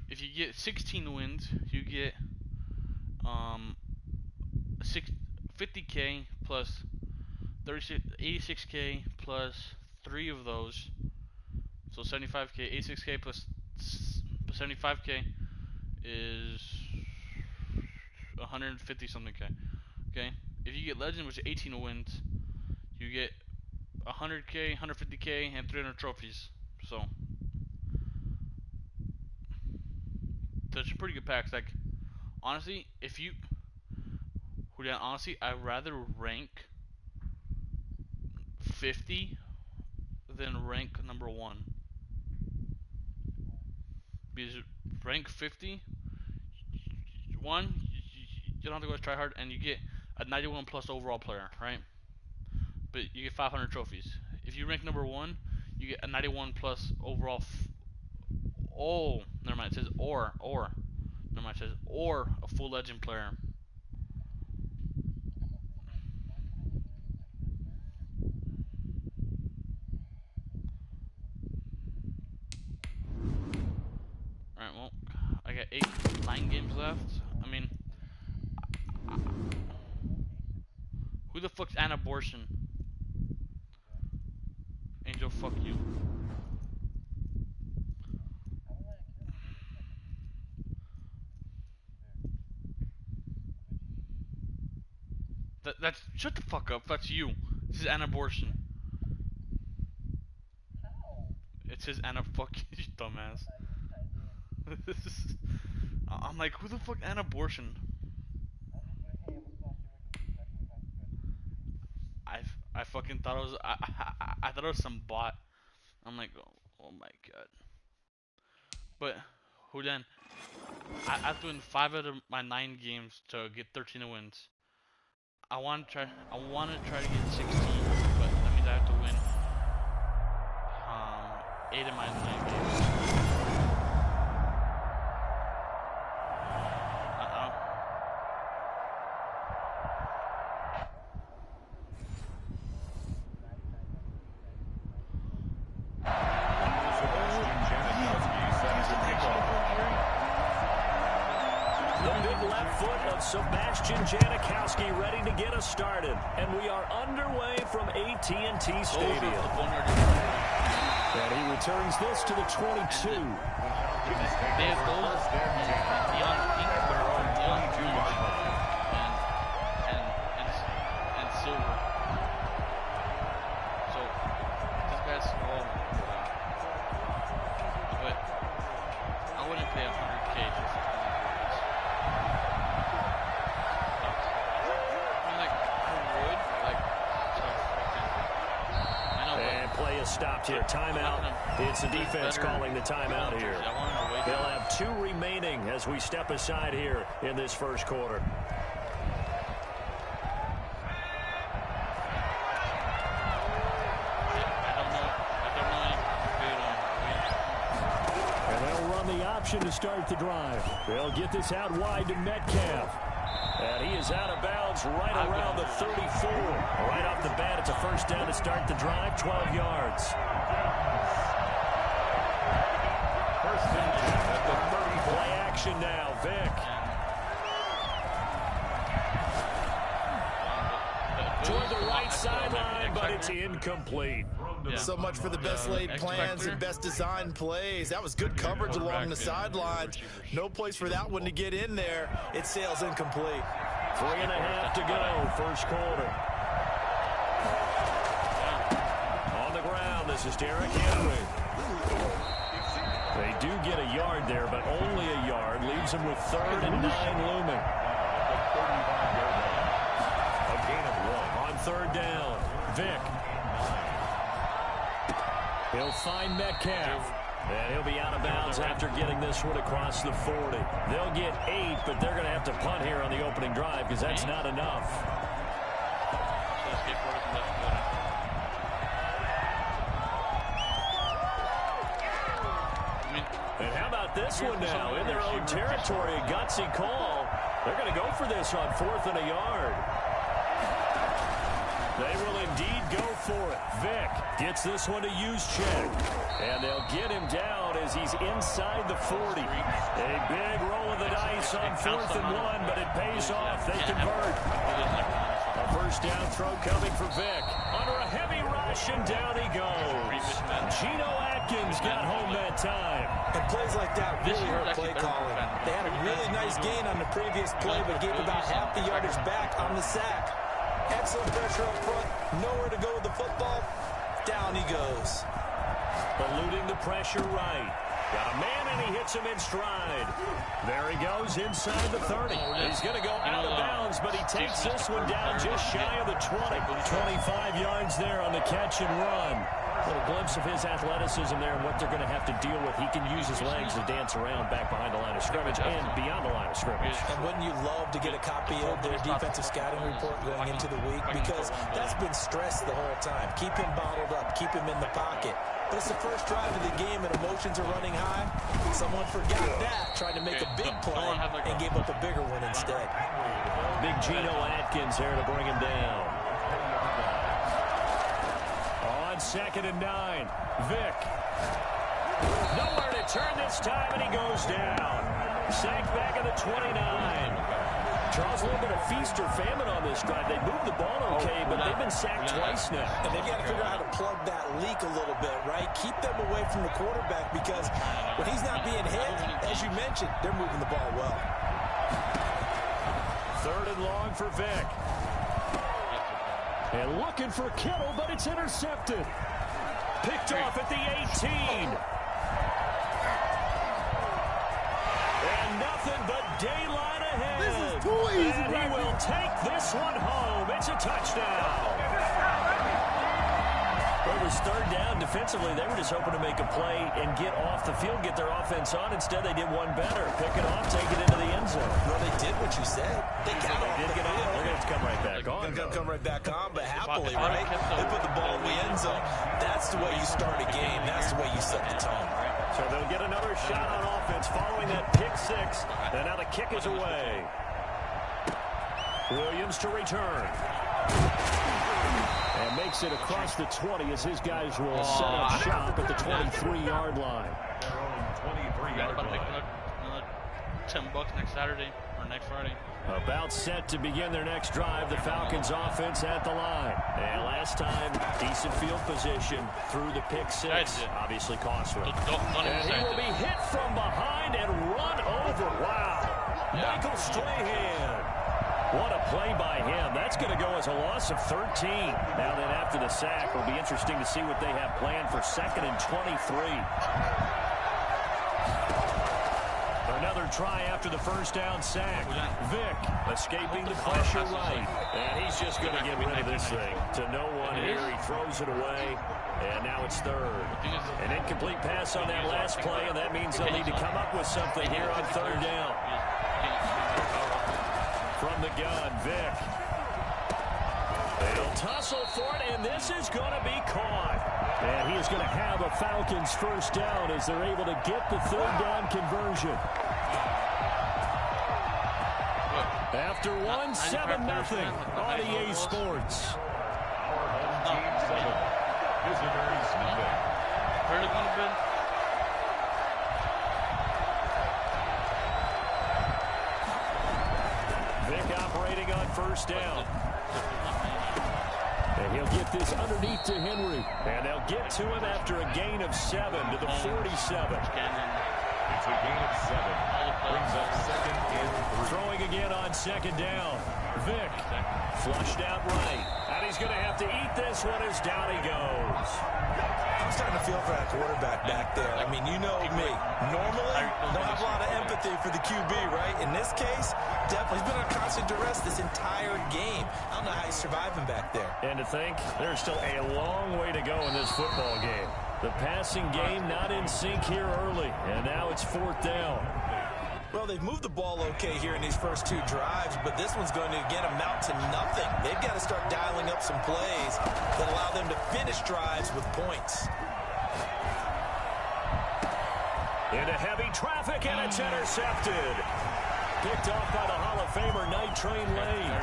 If you get 16 wins, you get 50K plus 86K plus 3 of those. So 75K, 86K plus 75K is 150 something K. Okay? If you get Legend, which is 18 wins, you get 100K, 150K, and 300 trophies. So that's a pretty good packs. Like, honestly, honestly, I'd rather rank 50 than rank number 1. Because rank 50, you don't have to go try hard, and you get a 91 plus overall player, right? But you get 500 trophies. If you rank number 1, you get a 91 plus overall. Oh, never mind. It says or. Never mind. It says or a full legend player. Alright, well, I got 9 games left. I mean, who the fuck's an abortion? Angel, fuck you. That's shut the fuck up. That's you. This is an abortion. It says Anna fuck you, dumbass. I'm like, who the fuck an abortion? I fucking thought it was I thought it was some bot. I'm like, oh my god. But who then? I have to win 5 out of my 9 games to get 13 wins. I want to try to get 16, but that means I have to win 8 of my 9 games. Sebastian Janikowski ready to get us started, and we are underway from AT&T Stadium. And he returns this to the 22. They have those neon pink, neon orange, and silver. So these guys all, but I wouldn't pay $100K just for one of these. I mean, like I would, like so fucking. I know. And play is stopped here. Timeout. It's the defense calling the timeout here. They'll have 2 remaining as we step aside here in this first quarter. And they'll run the option to start the drive. They'll get this out wide to Metcalf. And he is out of bounds right around the 34. Right off the bat, it's a first down to start the drive, 12 yards. First and 10 at the 34. Play action now, Vic. Toward the right sideline, but it's incomplete. So much for the best laid plans and best designed plays. That was good coverage along the sidelines. No place for that one to get in there. It sails incomplete. 3.5 to go, first quarter. On the ground, this is Derrick Henry. They do get a yard there, but only a yard. Leaves them with 3rd and 9 looming. A gain of 1. On 3rd down, Vic. He'll find Metcalf. And he'll be out of bounds after getting this one across the 40. They'll get 8, but they're going to have to punt here on the opening drive because that's not enough. And how about this one now? In their own territory, a gutsy call. They're going to go for this on 4th and a yard. They will indeed go for it. Vic gets this one to use check. And they'll get him down as he's inside the 40. A big roll of the dice on 4th and 1, but it pays off. They convert. A first down throw coming for Vic. Under a heavy rush, and down he goes. Geno Atkins got home that time. And plays like that really hurt play calling. They had a really nice gain on the previous play, but gave about half the yardage back on the sack. Excellent pressure up front. Nowhere to go with the football. Down he goes. Eluding the pressure right. Got a man, and he hits him in stride. There he goes inside the 30. He's going to go out of bounds, but he takes this one down just shy of the 20. 25 yards there on the catch and run. A little glimpse of his athleticism there and what they're going to have to deal with. He can use his legs to dance around back behind the line of scrimmage and beyond the line of scrimmage. And wouldn't you love to get a copy of their defensive scouting report going into the week? Because that's been stressed the whole time. Keep him bottled up. Keep him in the pocket. But it's the first drive of the game and emotions are running high. Someone forgot that, tried to make a big play and gave up a bigger one instead. Big Geno Atkins there to bring him down. On 2nd and 9, Vic. Nowhere to turn this time, and he goes down. Sacked back at the 29. Charles, a little bit of feast or famine on this drive. They moved the ball okay, but they've been sacked twice now. And they've got to figure out how to plug that leak a little bit, right? Keep them away from the quarterback because when he's not being hit, as you mentioned, they're moving the ball well. 3rd and long for Vic. And looking for Kittle, but it's intercepted. Picked off at the 18. And nothing but daylight ahead. This is too easy. And he will take this one home. It's a touchdown. It was 3rd down. Defensively, they were just hoping to make a play and get off the field, get their offense on. Instead, they did one better. Pick it off, take it into the end zone. Well, they did what you said. They got off the field. They're going to have to come right back on. They're going to come right back on, but happily, right? They put the ball in the end zone. That's the way you start a game. That's the way you set the tone. So they'll get another shot on offense following that pick 6. And now the kick is away. Williams to return. And makes it across the 20 as his guys will set up shop at the 23-yard line. $10 next Saturday or next Friday. About set to begin their next drive. The Falcons offense at the line. And last time, decent field position through the pick six. Obviously costly. And he will be hit from behind and run over. Wow. Yeah. Michael Strahan. What a play by him. That's going to go as a loss of 13. Now then after the sack, it'll be interesting to see what they have planned for 2nd and 23. Another try after the first down sack. Vic escaping the pressure right. And he's just going to get rid of this thing. To no one here. He throws it away. And now it's 3rd. An incomplete pass on that last play, and that means they'll need to come up with something here on 3rd down. From the gun, Vic. They'll tussle for it, and this is going to be caught. And he is going to have a Falcons first down as they're able to get the 3rd down conversion. After 1, 7-0 on EA Sports. Vic operating on first down. And he'll get this underneath to Henry. And they'll get to him after a gain of 7 to the 47. It's a gain of 7. Brings up 2nd and 3. Throwing again on 2nd down. Vic flushed out right. And he's going to have to eat this one as down he goes. I'm starting to feel for that quarterback back there. I mean, you know me. Normally, don't have a lot of empathy for the QB, right? In this case, definitely. He's been under constant duress this entire game. I don't know how he's surviving back there. And to think, there's still a long way to go in this football game. The passing game not in sync here early. And now it's 4th down. Well, they've moved the ball okay here in these first 2 drives, but this one's going to, again, amount to nothing. They've got to start dialing up some plays that allow them to finish drives with points. Into heavy traffic, and it's intercepted. Picked off by the Hall of Famer Night Train Lane.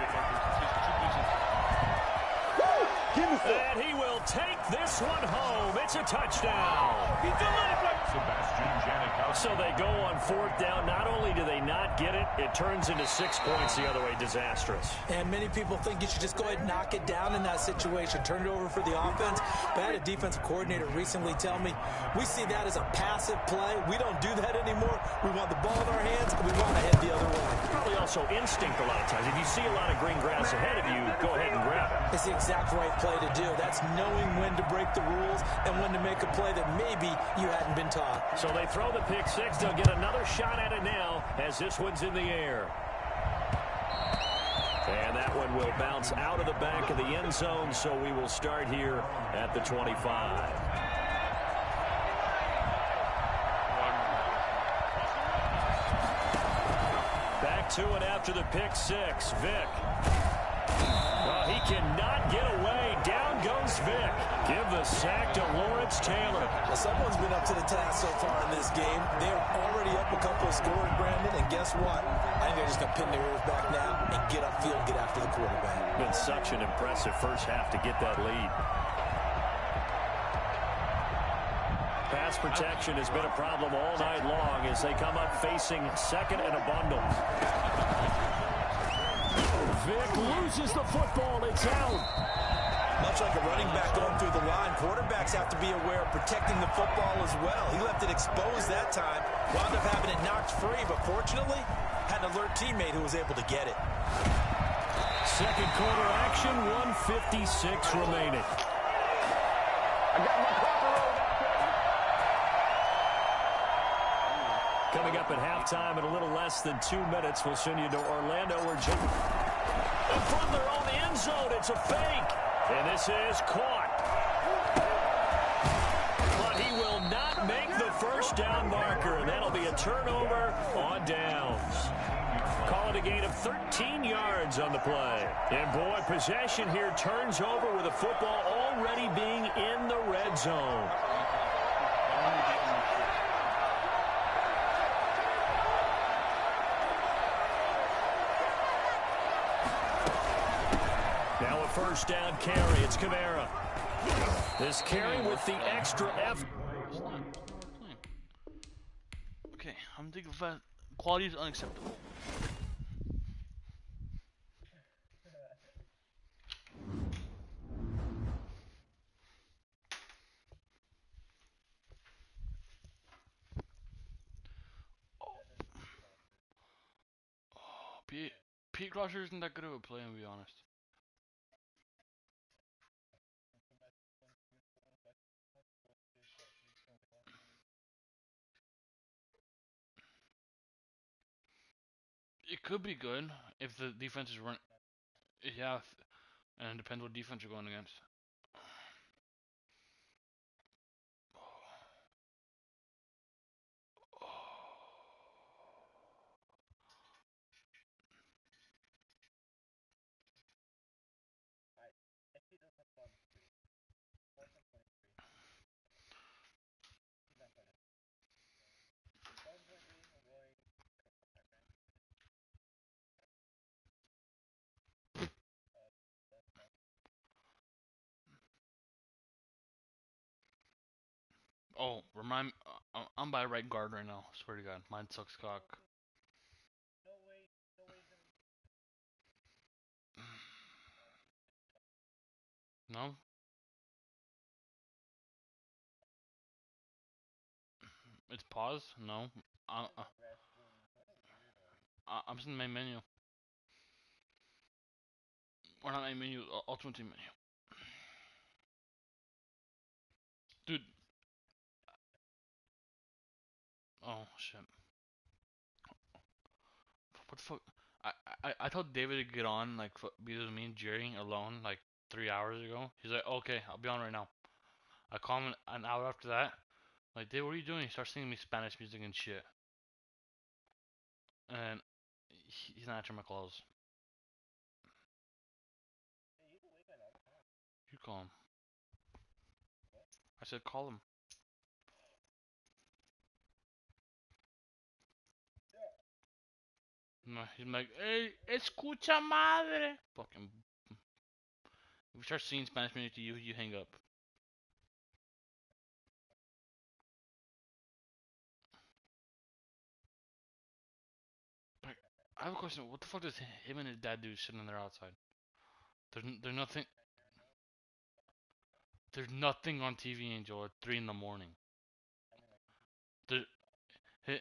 And he will take this one home. It's a touchdown. So they go on 4th down. Not only do they not get it, it turns into 6 points the other way. Disastrous. And many people think you should just go ahead and knock it down in that situation. Turn it over for the offense. But I had a defensive coordinator recently tell me, we see that as a passive play. We don't do that anymore. We want the ball in our hands, and we want to head the other way. Probably also instinct a lot of times. If you see a lot of green grass ahead of you, go ahead and grab it. It's the exact right play to do. That's knowing when to break the rules and when to make a play that maybe you hadn't been taught. So they throw the pick six. They'll get another shot at it now as this one's in the air. And that one will bounce out of the back of the end zone, so we will start here at the 25. Back to it after the pick six. Vic. Well, he cannot get away. Down goes Vic. Give the sack to Lawrence Taylor. Well, someone's been up to the task so far in this game. They're already up a couple of scores, Brandon, and guess what? I think they're just going to pin their ears back now and get upfield, get after the quarterback. Been such an impressive first half to get that lead. Pass protection has been a problem all night long as they come up facing second and a bundle. Vic loses the football. It's out. Much like a running back going through the line, quarterbacks have to be aware of protecting the football as well. He left it exposed that time, wound up having it knocked free, but fortunately, had an alert teammate who was able to get it. Second quarter action, 1:56 remaining. I got my proper roll back there. Coming up at halftime in a little less than 2 minutes, we'll send you to Orlando or from their own end zone. It's a fake. And this is caught. But he will not make the first down marker, and that'll be a turnover on downs. Call it a gain of 13 yards on the play. And boy, possession here turns over with the football already being in the red zone. Now a first down carry. It's Kamara. This carry with the extra effort. Okay, I'm thinking quality is unacceptable. Pete Crosser isn't that good of a play, to be honest. It could be good if the defenses weren't. Yeah, and it depends what defense you're going against. Oh, remind me, I'm by right guard right now. Swear to God, mine sucks cock. No, it's pause. No, I, I, I'm just in the main menu. Or not main menu, ultimate team menu. Dude. Oh shit. What the fuck? I told David to get on like because me and Jerry alone like 3 hours ago. He's like, okay, I'll be on right now. I call him an hour after that. Like, Dave, what are you doing? He starts singing me Spanish music and shit. And he's not answering my calls. You call him. I said, call him. No, he's like, hey, escucha madre. Fucking. If we start singing Spanish music to you, you hang up. Like, I have a question. What the fuck does him and his dad do sitting there outside? There's nothing. There's nothing on TV, Angel, at 3 in the morning. There, hey,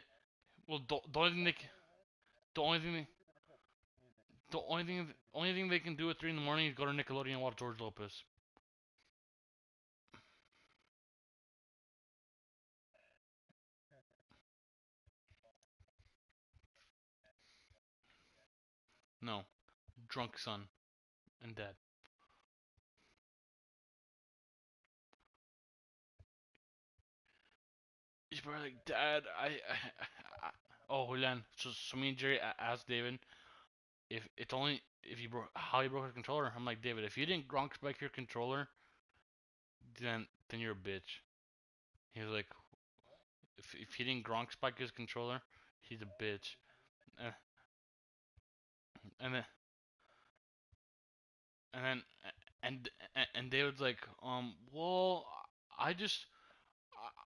well, the only thing they, the only thing they, only thing they can do at 3 in the morning is go to Nickelodeon and watch George Lopez. No, drunk son and dad. He's probably like, Dad, oh, Julian. So me and Jerry asked David if it's only if he broke how he broke his controller. I'm like, David, if you didn't Gronk spike your controller, then you're a bitch. He was like, if he didn't Gronk spike his controller, he's a bitch. Uh, and then and then and David's like, well, I just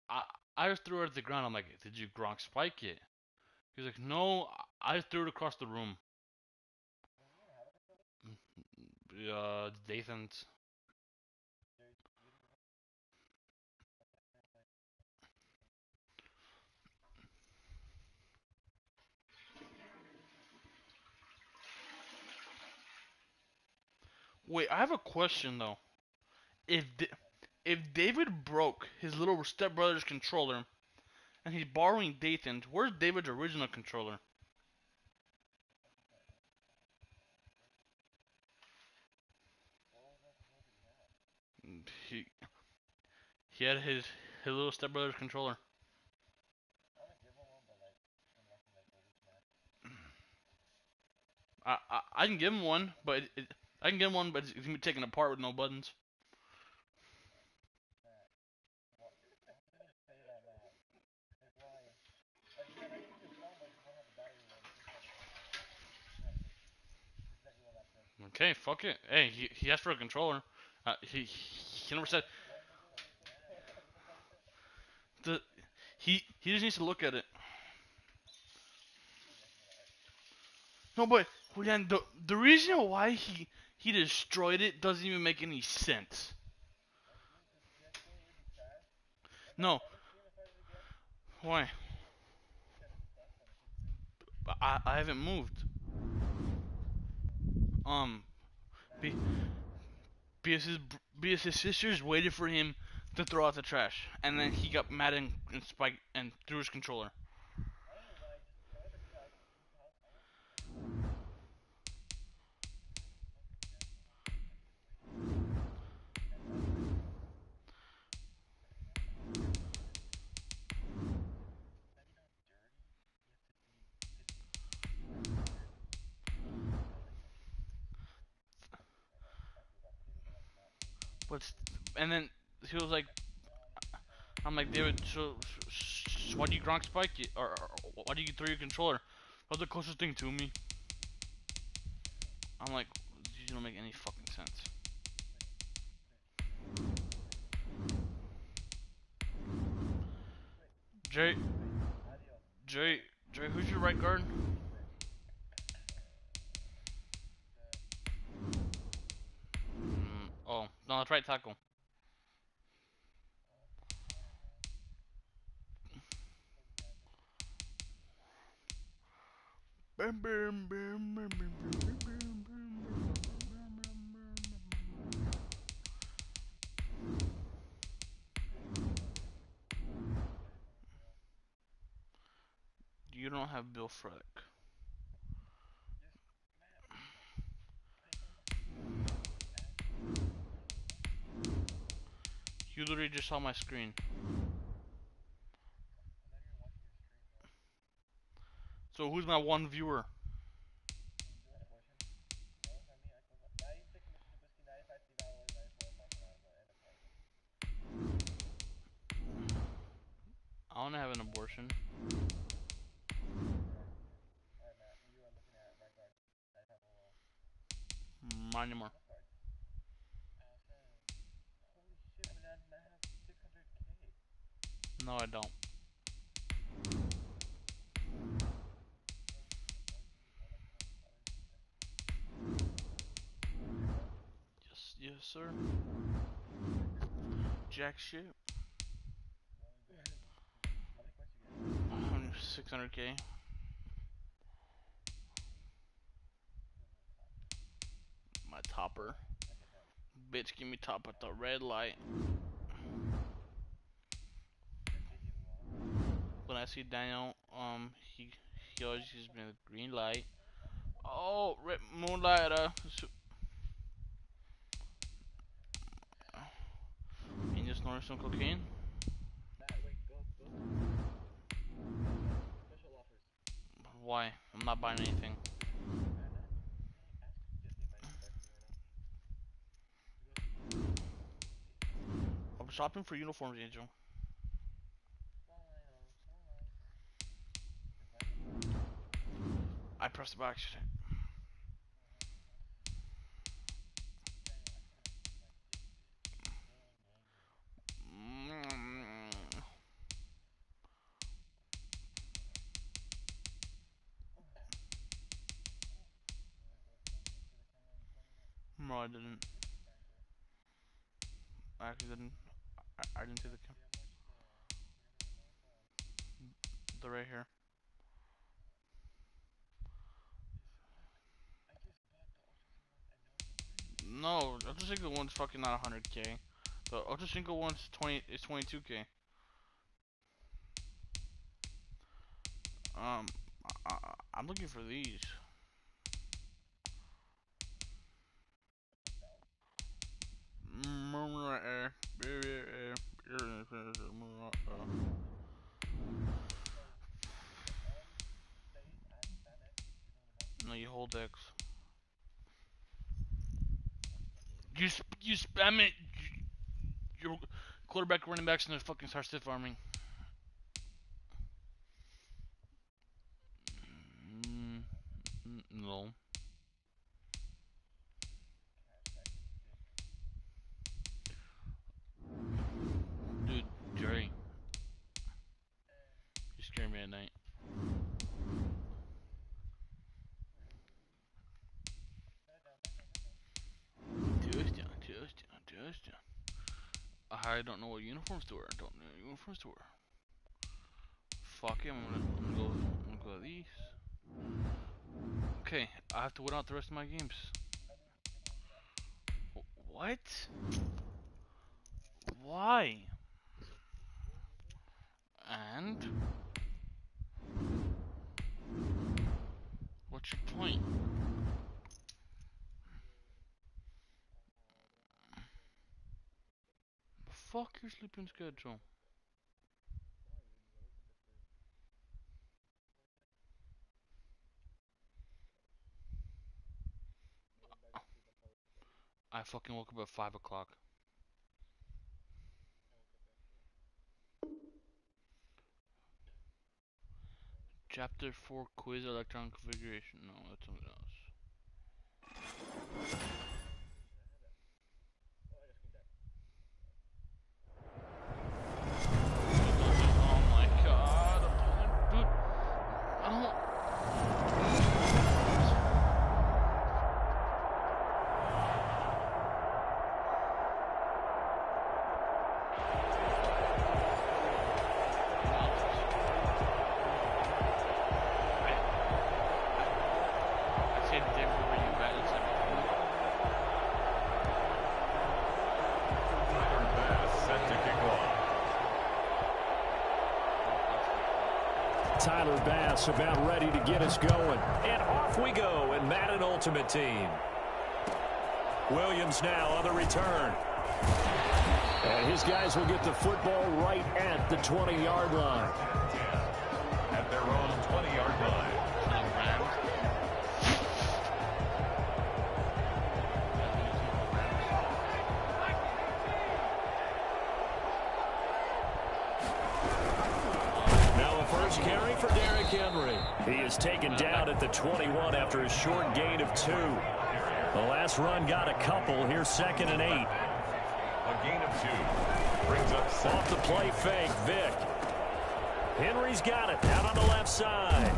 I I just threw it at the ground. I'm like, did you Gronk spike it? He's like, no, I just threw it across the room. Dathan's. Wait, I have a question though. If if David broke his little stepbrother's controller and he's borrowing Dathan's, where's David's original controller? He he had his little stepbrother's controller. I can give him one, but I can give him one, but it's gonna be taken apart with no buttons. Okay, fuck it. Hey, he asked for a controller. He never said the he just needs to look at it. No, but Julian, the reason why he destroyed it doesn't even make any sense. No, why? I haven't moved. be, because his sisters waited for him to throw out the trash, and then he got mad and spiked and threw his controller. But and then he was like, I'm like, David, so why do you Gronk spike it, or why do you throw your controller? That's the closest thing to me. I'm like, you don't make any fucking sense. Jay, Jay, Jay, who's your right guard? Oh, no, that's right tackle. You don't have Bill Frederick. You literally just saw my screen. So who's my one viewer? I wanna have an abortion. Not anymore. No, I don't. Yes, sir. Jack shit. 600K. My topper. Bitch, give me top at the red light. When I see Daniel, he always gives me the green light. Oh, red moonlighter. You just snorted some cocaine? Why? I'm not buying anything. I'm shopping for uniforms, Angel. I pressed it by accident. No, I didn't. I actually didn't. I didn't see the the right here. No, Ultra Single one's fucking not 100K. The Ultra Single one's 22K. Um, I'm looking for these. No, you hold X. You spam it. Your quarterback, running backs, and they fucking start stiff arming. No. Dude, Jerry, you scare me at night. Just. I don't know what uniforms to wear. I don't know what uniforms to wear. Fuck it, I'm gonna go with these. Okay, I have to win out the rest of my games. What? Why? And what's your point? Fuck your sleeping schedule. I fucking woke up at 5 o'clock. Chapter 4 quiz electron configuration. No, that's something else. Oh my god, dude. I don't. Tyler Bass about ready to get us going. And off we go in Madden Ultimate Team. Williams now on the return. And his guys will get the football right at the 20-yard line. At their own 20-yard line. Carry for Derrick Henry. He is taken down at the 21 after a short gain of 2. The last run got a couple. Here's 2nd and 8. A gain of 2. Brings up off the play fake, Vick. Henry's got it out on the left side.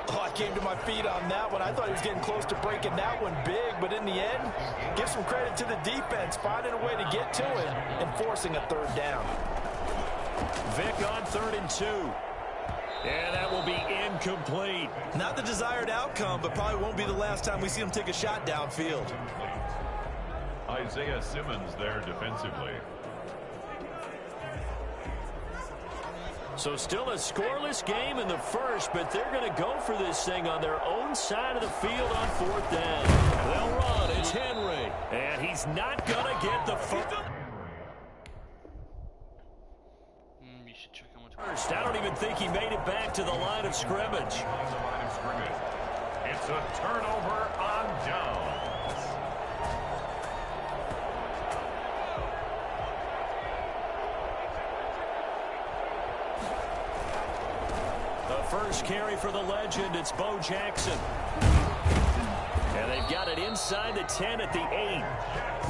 Oh, I came to my feet on that one. I thought he was getting close to breaking that one big, but in the end, give some credit to the defense, finding a way to get to it and forcing a 3rd down. Vick on 3rd and 2. And that will be incomplete. Not the desired outcome, but probably won't be the last time we see him take a shot downfield. Isaiah Simmons there defensively. So still a scoreless game in the first, but they're going to go for this thing on their own side of the field on 4th down. They'll run. It's Henry. And he's not going to get the first. I don't even think he made it back to the line of scrimmage. It's a turnover on downs. The first carry for the legend, it's Bo Jackson. And they've got it inside the 10 at the 8.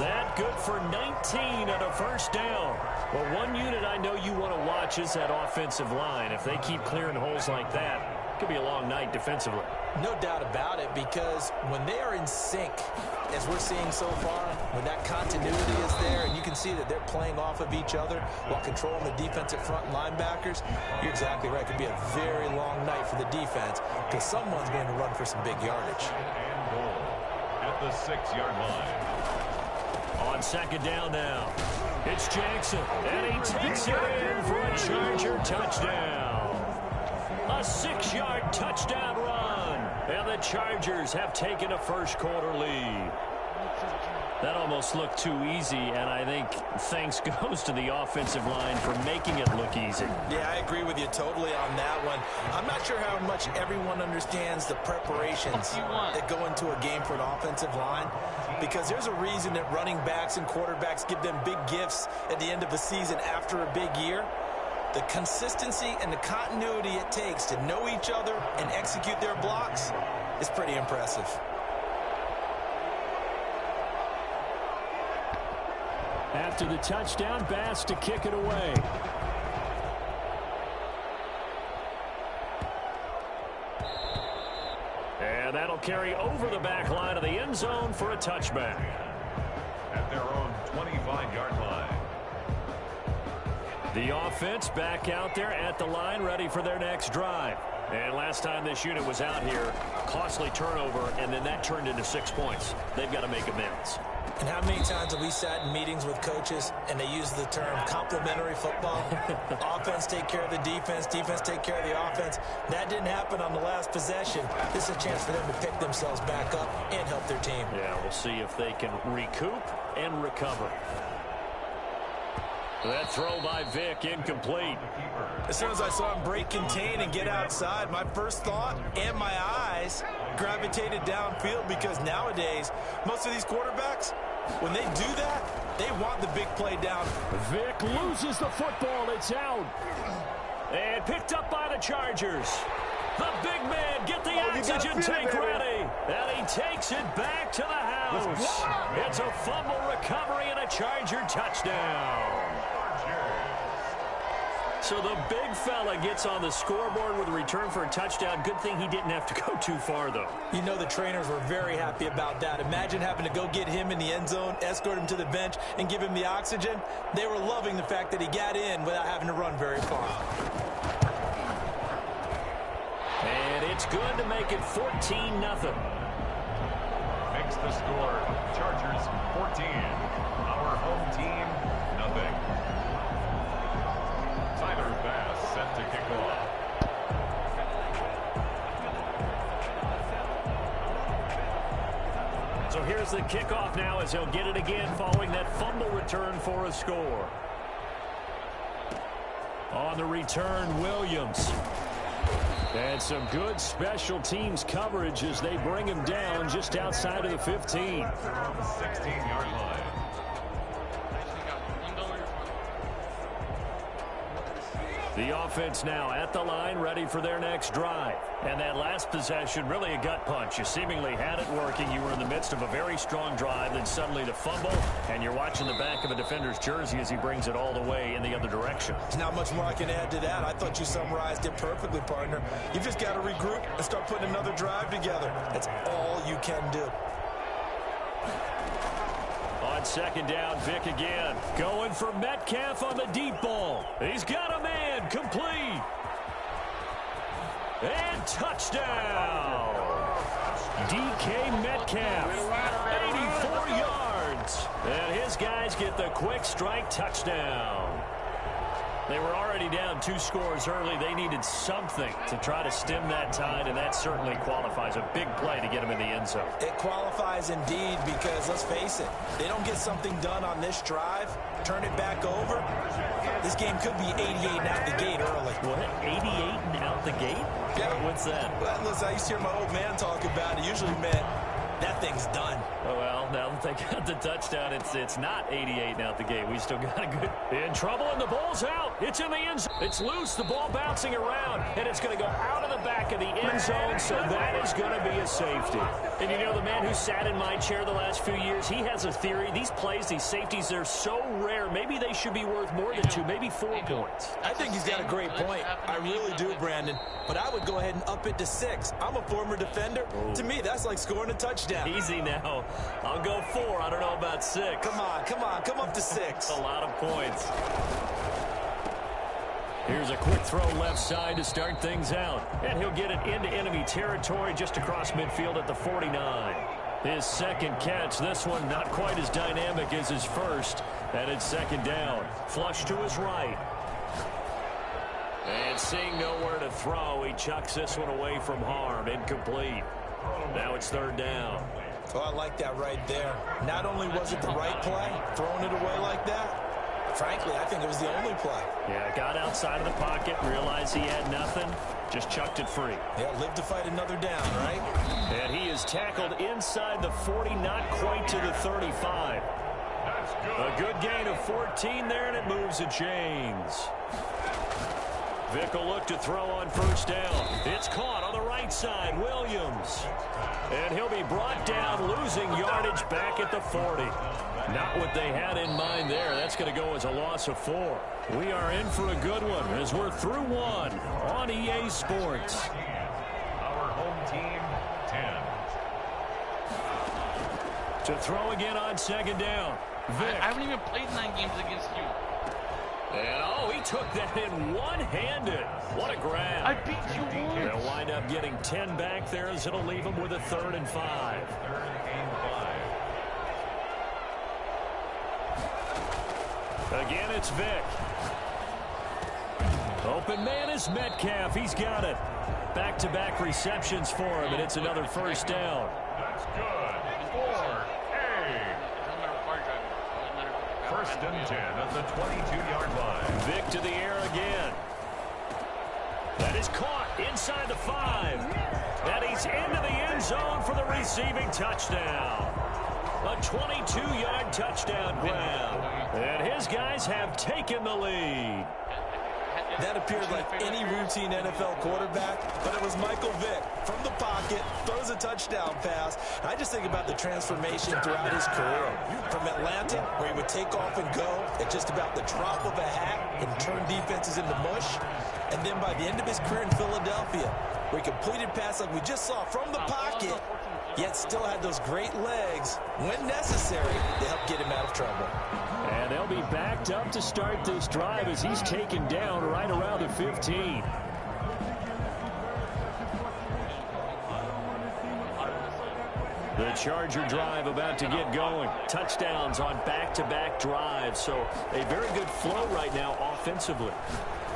That good for 19 and a 1st down. Well, one unit I know you want to watch is that offensive line. If they keep clearing holes like that, it could be a long night defensively. No doubt about it, because when they are in sync, as we're seeing so far, when that continuity is there and you can see that they're playing off of each other while controlling the defensive front linebackers, you're exactly right. It could be a very long night for the defense because someone's going to run for some big yardage. And goal at the 6-yard line. On 2nd down now, it's Jackson, and he takes it in for a Charger touchdown. A 6-yard touchdown run, and the Chargers have taken a first-quarter lead. That almost looked too easy, and I think thanks goes to the offensive line for making it look easy. Yeah, I agree with you totally on that one. I'm not sure how much everyone understands the preparations that go into a game for an offensive line, because there's a reason that running backs and quarterbacks give them big gifts at the end of the season after a big year. The consistency and the continuity it takes to know each other and execute their blocks is pretty impressive. After the touchdown, Bass to kick it away. And that'll carry over the back line of the end zone for a touchback. At their own 25-yard line. The offense back out there at the line, ready for their next drive. And last time this unit was out here, costly turnover, and then that turned into 6 points. They've got to make amends. And how many times have we sat in meetings with coaches and they use the term complementary football? Offense take care of the defense, defense take care of the offense. That didn't happen on the last possession. This is a chance for them to pick themselves back up and help their team. Yeah, we'll see if they can recoup and recover. That throw by Vic, incomplete. As soon as I saw him break contain and get outside, my first thought and my eyes gravitated downfield, because nowadays, most of these quarterbacks, when they do that, they want the big play down. Vic loses the football. It's out. And picked up by the Chargers. The big man, get the oxygen tank ready. And he takes it back to the house. It's a fumble recovery and a Charger touchdown. So the big fella gets on the scoreboard with a return for a touchdown. Good thing he didn't have to go too far, though. You know the trainers were very happy about that. Imagine having to go get him in the end zone, escort him to the bench, and give him the oxygen. They were loving the fact that he got in without having to run very far. And it's good to make it 14-0. Makes the score. Chargers 14. Our home team, nothing. Tyler Bass set to kick off. So here's the kickoff now as he'll get it again following that fumble return for a score. On the return, Williams. And some good special teams coverage as they bring him down just outside of the 15. 16-yard line. The offense now at the line, ready for their next drive. And that last possession, really a gut punch. You seemingly had it working. You were in the midst of a very strong drive, then suddenly the fumble, and you're watching the back of a defender's jersey as he brings it all the way in the other direction. There's not much more I can add to that. I thought you summarized it perfectly, partner. You've just got to regroup and start putting another drive together. That's all you can do. On second down, Vic again. Going for Metcalf on the deep ball. He's got a man, complete. And touchdown. DK Metcalf, 84 yards. And his guys get the quick strike touchdown. They were already down 2 scores early. They needed something to try to stem that tide, and that certainly qualifies. A big play to get them in the end zone. It qualifies indeed, because let's face it, they don't get something done on this drive, turn it back over, this game could be 88 and out the gate early. What? 88 and out the gate? Yeah. What's that? Well, listen, I used to hear my old man talk about it. Usually meant that thing's done. Oh, well, now that they got the touchdown, it's not 88 and out the gate. We still got a good... In trouble, and the ball's out. It's in the end zone. It's loose, the ball bouncing around, and it's going to go out of the back of the end zone, so that is going to be a safety. And you know, the man who sat in my chair the last few years, he has a theory. These plays, these safeties, they're so rare. Maybe they should be worth more than 2, maybe 4 points. I think he's got a great point. I really do, Brandon. But I would go ahead and up it to 6. I'm a former defender. Oh. To me, that's like scoring a touchdown. Easy now. I'll go 4. I don't know about 6. Come on, come up to 6. A lot of points. Here's a quick throw left side to start things out. And he'll get it into enemy territory just across midfield at the 49. His second catch, this one not quite as dynamic as his first. And it's second down. Flush to his right. And seeing nowhere to throw, he chucks this one away from harm. Incomplete. Now it's third down. Oh, I like that right there. Not only was it the right play, throwing it away like that, frankly, I think it was the only play. Yeah, got outside of the pocket, realized he had nothing, just chucked it free. Yeah, live to fight another down, right? And he is tackled inside the 40, not quite to the 35. A good gain of 14 there, and it moves the chains. Vic will look to throw on first down. It's caught on the right side, Williams. And he'll be brought down, losing yardage back at the 40. Not what they had in mind there. That's going to go as a loss of 4. We are in for a good one as we're through 1 on EA Sports. Our home team, 10. To throw again on second down. Vic. I haven't even played 9 games against you. And, oh, he took that in one-handed. What a grab. I beat you once. They'll wind up getting 10 back there as it'll leave them with a 3rd and 5. 3rd and 5. Again, it's Vick. Open man is Metcalf. He's got it. Back-to-back receptions for him, and it's another first down. That's good. 4-A. 1st and 10 at the 22-yard line. Vick to the air again. That is caught inside the 5. And he's into the end zone for the receiving touchdown. A 22-yard touchdown grab. And his guys have taken the lead. That appeared like any routine NFL quarterback, but it was Michael Vick from the pocket, throws a touchdown pass. And I just think about the transformation throughout his career. From Atlanta, where he would take off and go at just about the drop of a hat and turn defenses into mush. And then by the end of his career in Philadelphia, where he completed passes like we just saw from the pocket, yet still had those great legs, when necessary, to help get him out of trouble. And they'll be backed up to start this drive as he's taken down right around the 15. The Charger drive about to get going. Touchdowns on back-to-back drives, so a very good flow right now offensively.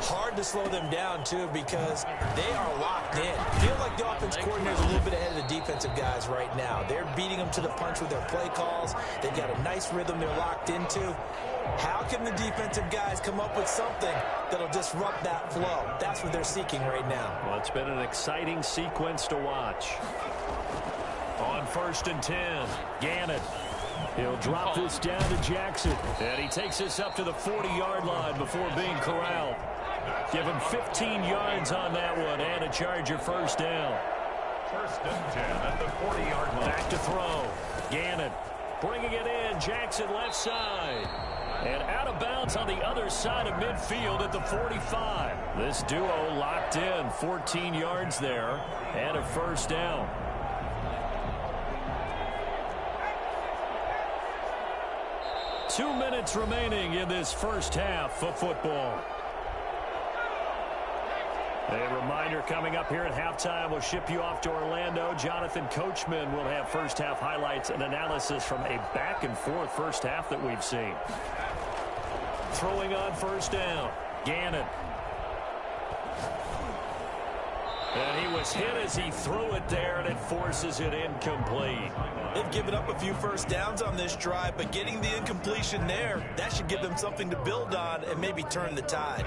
Hard to slow them down, too, because they are locked in. Feel like the offense coordinator is a little bit ahead of the defensive guys right now. They're beating them to the punch with their play calls. They've got a nice rhythm they're locked into. How can the defensive guys come up with something that'll disrupt that flow? That's what they're seeking right now. Well, it's been an exciting sequence to watch. On 1st and 10, Gannon. He'll drop this down to Jackson. And he takes this up to the 40-yard line before being corralled. Give him 15 yards on that one and a Charger first down. 1st and 10 at the 40-yard line. Back to throw. Gannon bringing it in. Jackson left side. And out of bounds on the other side of midfield at the 45. This duo locked in. 14 yards there and a first down. Two minutes remaining in this first half of football. A reminder coming up here at halftime. We'll ship you off to Orlando. Jonathan Coachman will have first half highlights and analysis from a back-and-forth first half that we've seen. Throwing on first down. Gannon. And he was hit as he threw it there, and it forces it incomplete. They've given up a few first downs on this drive, but getting the incompletion there, that should give them something to build on and maybe turn the tide.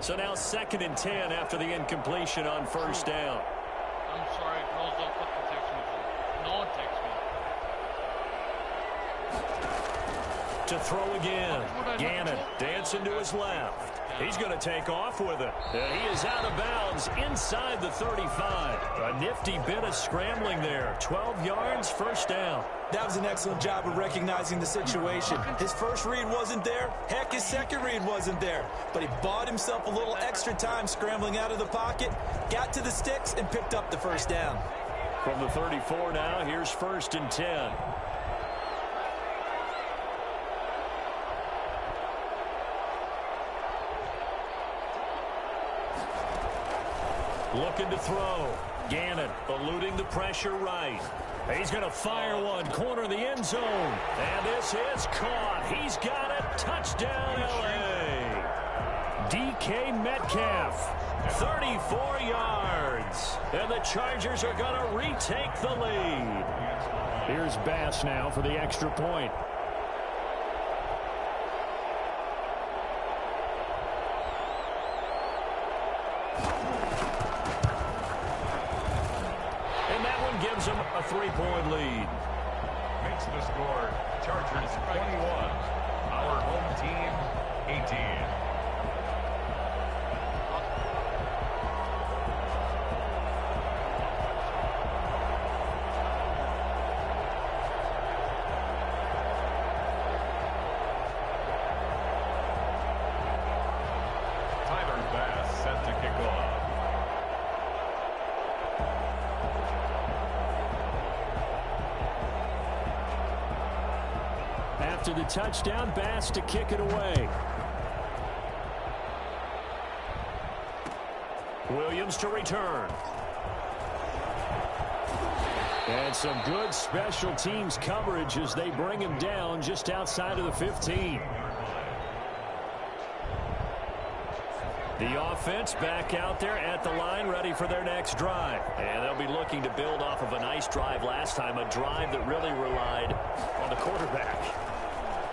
So now 2nd and 10 after the incompletion on first down. I'm sorry, girls don't fucking text me. No one texts me. To throw again. Gannon dancing to his left. He's going to take off with it. And he is out of bounds inside the 35. A nifty bit of scrambling there. 12 yards, first down. That was an excellent job of recognizing the situation. His first read wasn't there. Heck, his second read wasn't there. But he bought himself a little extra time scrambling out of the pocket, got to the sticks, and picked up the first down. From the 34 now, here's 1st and 10. Looking to throw. Gannon eluding the pressure right. He's going to fire one. Corner of the end zone. And this is caught. He's got it. Touchdown, L.A. DK Metcalf. 34 yards. And the Chargers are going to retake the lead. Here's Bass now for the extra point. Gives them a 3-point lead. Makes the score Chargers 21. Our home team 18. Tyler Bass set to kick off. After the touchdown, Bass to kick it away. Williams to return. And some good special teams coverage as they bring him down just outside of the 15. The offense back out there at the line, ready for their next drive. And they'll be looking to build off of a nice drive last time, a drive that really relied on the quarterback.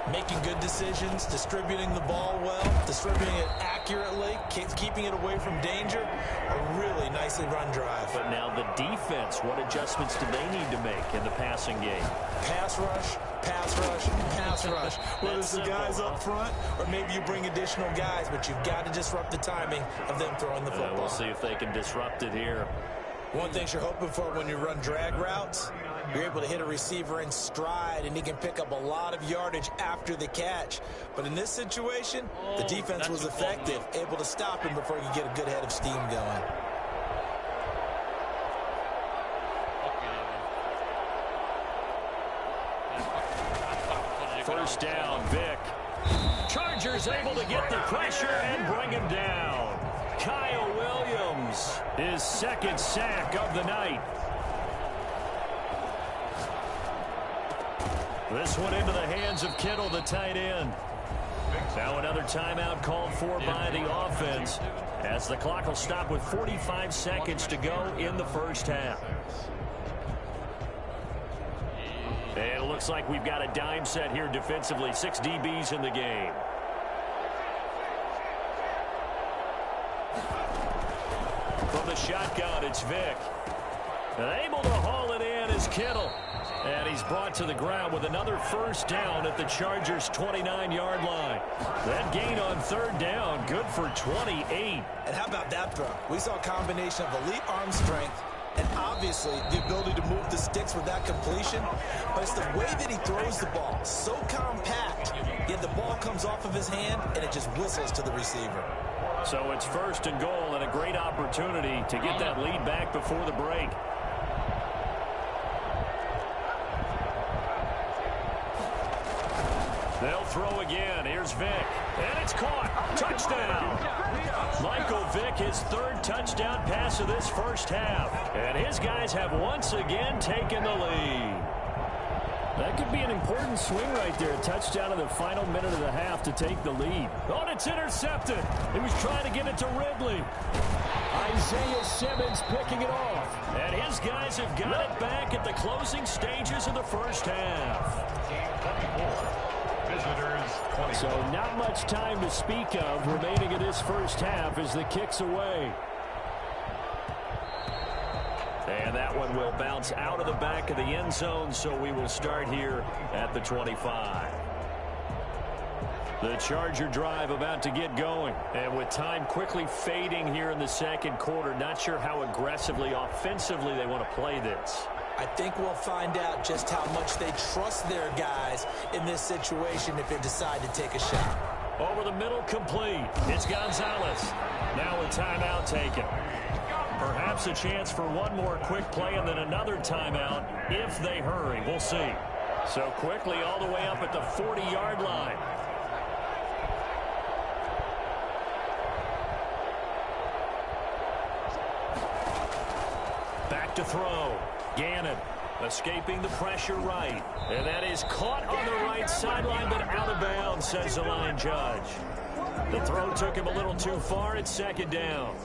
Making good decisions, distributing the ball well, distributing it accurately, keeping it away from danger. A really nicely run drive. But now the defense, what adjustments do they need to make in the passing game? Pass rush, pass rush, pass rush. Whether it's the guys up front or maybe you bring additional guys, but you've got to disrupt the timing of them throwing the football. We'll see if they can disrupt it here. One thing you're hoping for when you run drag routes, you're able to hit a receiver in stride, and he can pick up a lot of yardage after the catch. But in this situation, the defense was effective, able to stop him before he could get a good head of steam going. First down, Vic. Chargers able to get the pressure and bring him down. Kyle Williams, his second sack of the night. This one into the hands of Kittle, the tight end. Now another timeout called for by the offense as the clock will stop with 45 seconds to go in the first half. And it looks like we've got a dime set here defensively. 6 DBs in the game. From the shotgun, it's Vic. And able to haul it in is Kittle. And he's brought to the ground with another first down at the Chargers' 29-yard line. That gain on third down, good for 28. And how about that throw? We saw a combination of elite arm strength and obviously the ability to move the sticks with that completion. But it's the way that he throws the ball. So compact, yet the ball comes off of his hand and it just whistles to the receiver. So it's first and goal and a great opportunity to get that lead back before the break. They'll throw again. Here's Vic. And it's caught. Touchdown. Michael Vick, his third touchdown pass of this first half. And his guys have once again taken the lead. That could be an important swing right there. A touchdown in the final minute of the half to take the lead. Oh, and it's intercepted. He was trying to get it to Ridley. Isaiah Simmons picking it off. And his guys have got it back at the closing stages of the first half. So not much time to speak of remaining in this first half as the kick's away. And that one will bounce out of the back of the end zone, so we will start here at the 25. The Charger drive about to get going. And with time quickly fading here in the second quarter, not sure how aggressively, offensively they want to play this. I think we'll find out just how much they trust their guys in this situation if they decide to take a shot. Over the middle, complete. It's Gonzalez. Now a timeout taken. Perhaps a chance for one more quick play and then another timeout if they hurry. We'll see. So quickly all the way up at the 40-yard line. Back to throw. Gannon escaping the pressure right. And that is caught on the right sideline, but out of bounds, says the line judge. The throw took him a little too far. It's second down.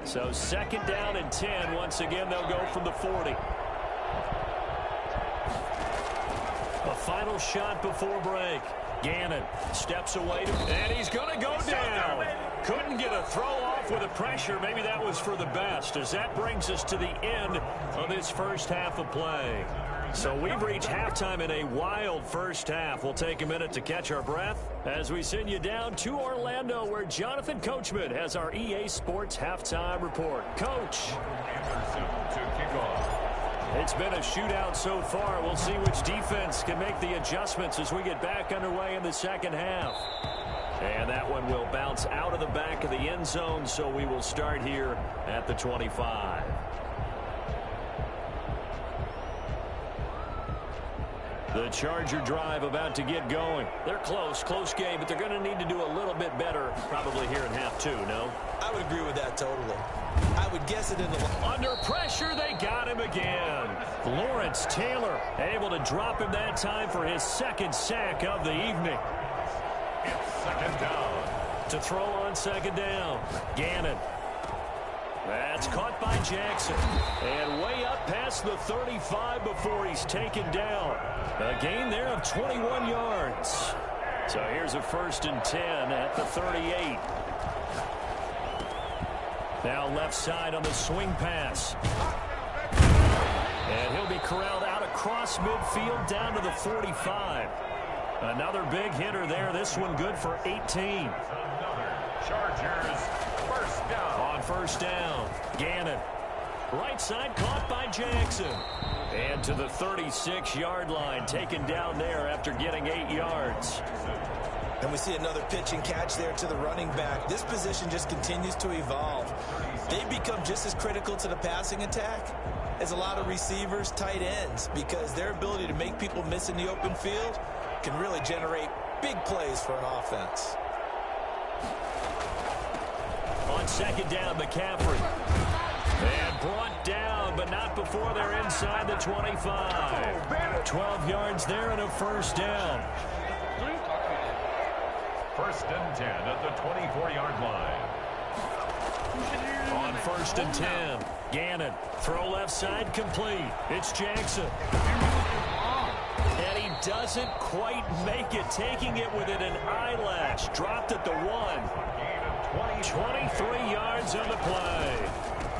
So second down and 10. Once again, they'll go from the 40. A final shot before break. Gannon steps away, and he's going to go down. Couldn't get a throw off with the pressure. Maybe that was for the best, as that brings us to the end of this first half of play. So we've reached halftime in a wild first half. We'll take a minute to catch our breath as we send you down to Orlando, where Jonathan Coachman has our EA Sports halftime report. Coach. It's been a shootout so far. We'll see which defense can make the adjustments as we get back underway in the second half. And that one will bounce out of the back of the end zone, so we will start here at the 25. The Charger drive about to get going. They're close game, but they're going to need to do a little bit better probably here in half two, no? I would agree with that totally. I would guess it in the... Under pressure, they got him again. Lawrence Taylor able to drop him that time for his second sack of the evening. It's second down. To throw on second down, Gannon. That's caught by Jackson. And way up past the 35 before he's taken down. A gain there of 21 yards. So here's a 1st and 10 at the 38. Now left side on the swing pass. And he'll be corralled out across midfield down to the 45. Another big hitter there. This one good for 18. Another Chargers first down. On first down, Gannon. Right side caught by Jackson. And to the 36-yard line, taken down there after getting 8 yards. And we see another pitch and catch there to the running back. This position just continues to evolve. They become just as critical to the passing attack as a lot of receivers, tight ends, because their ability to make people miss in the open field can really generate big plays for an offense. On second down, McCaffrey. And brought down, but not before they're inside the 25. 12 yards there and a first down. First and 10 at the 24-yard line. On first and 10, Gannon. Throw left side complete. It's Jackson. And he doesn't quite make it, taking it within an eyelash. Dropped at the 1. 23 yards on the play.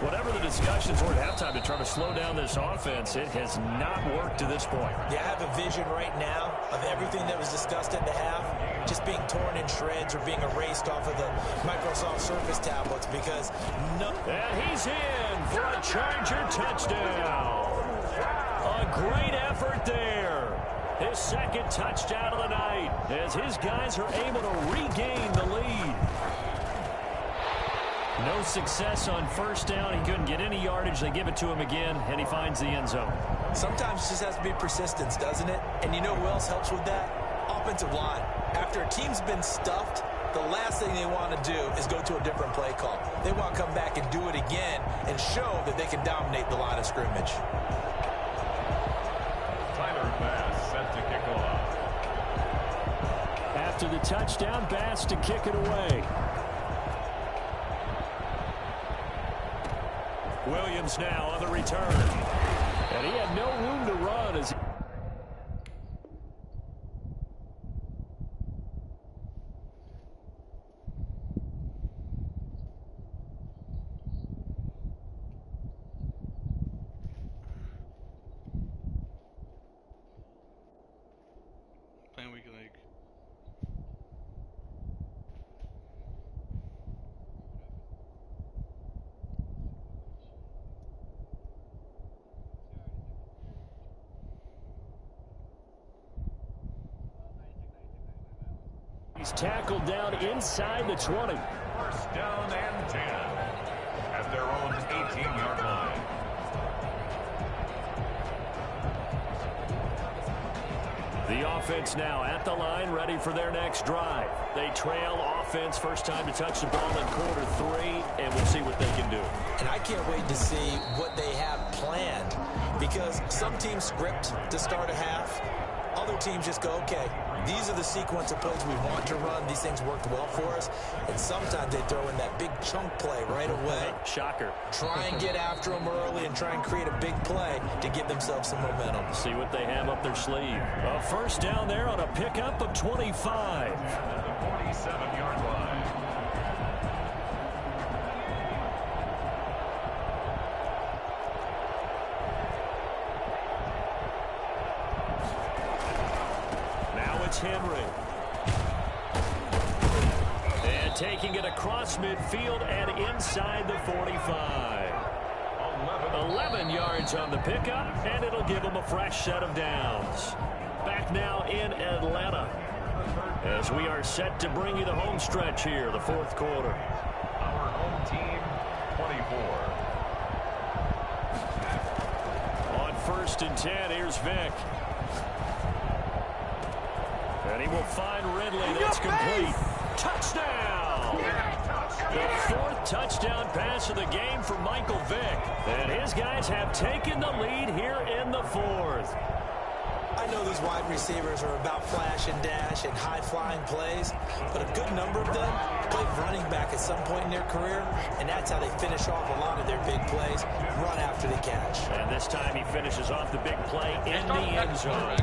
Whatever the discussions were at halftime to try to slow down this offense, it has not worked to this point. Yeah, I have a vision right now of everything that was discussed at the half just being torn in shreds or being erased off of the Microsoft Surface tablets because no... And he's in for a Charger touchdown. A great effort there. His second touchdown of the night as his guys are able to regain the lead. No success on first down. He couldn't get any yardage. They give it to him again, and he finds the end zone. Sometimes it just has to be persistence, doesn't it? And you know who else helps with that? Offensive line. After a team's been stuffed, the last thing they want to do is go to a different play call. They want to come back and do it again and show that they can dominate the line of scrimmage. Tyler Bass set to kick off. After the touchdown, Bass to kick it away. Williams now on the return. And he had no room to run as playing Weekend League. he's tackled down inside the 20. First down and 10 at their own 18-yard line. The offense now at the line, ready for their next drive. They trail offense, first time to touch the ball in quarter 3, and we'll see what they can do. And I can't wait to see what they have planned because some teams script to start a half. Other teams just go, okay, these are the sequence of plays we want to run. These things worked well for us. And sometimes they throw in that big chunk play right away. Shocker. Try and get after them early and try and create a big play to give themselves some momentum. See what they have up their sleeve. A first down there on a pickup of 25. At the 47-yard line. Henry. And taking it across midfield and inside the 45. 11 yards on the pickup, and it'll give them a fresh set of downs. Back now in Atlanta as we are set to bring you the home stretch here, the fourth quarter. Our home team, 24. On first and 10, here's Vick. He will find Ridley. That's complete. Touchdown! The fourth touchdown pass of the game for Michael Vick. And his guys have taken the lead here in the fourth. I know these wide receivers are about flash and dash and high-flying plays, but a good number of them played running back at some point in their career, and that's how they finish off a lot of their big plays, run after the catch. And this time he finishes off the big play in the end zone.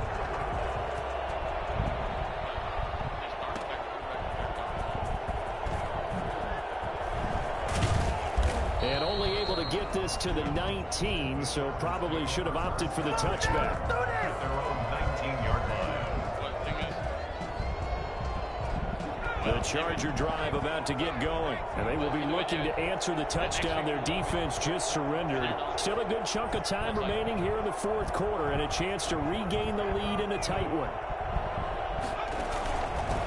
And only able to get this to the 19, so probably should have opted for the touchback. At their own 19-yard line. The Charger drive about to get going, and they will be looking to answer the touchdown their defense just surrendered. Still a good chunk of time remaining here in the fourth quarter, and a chance to regain the lead in a tight one.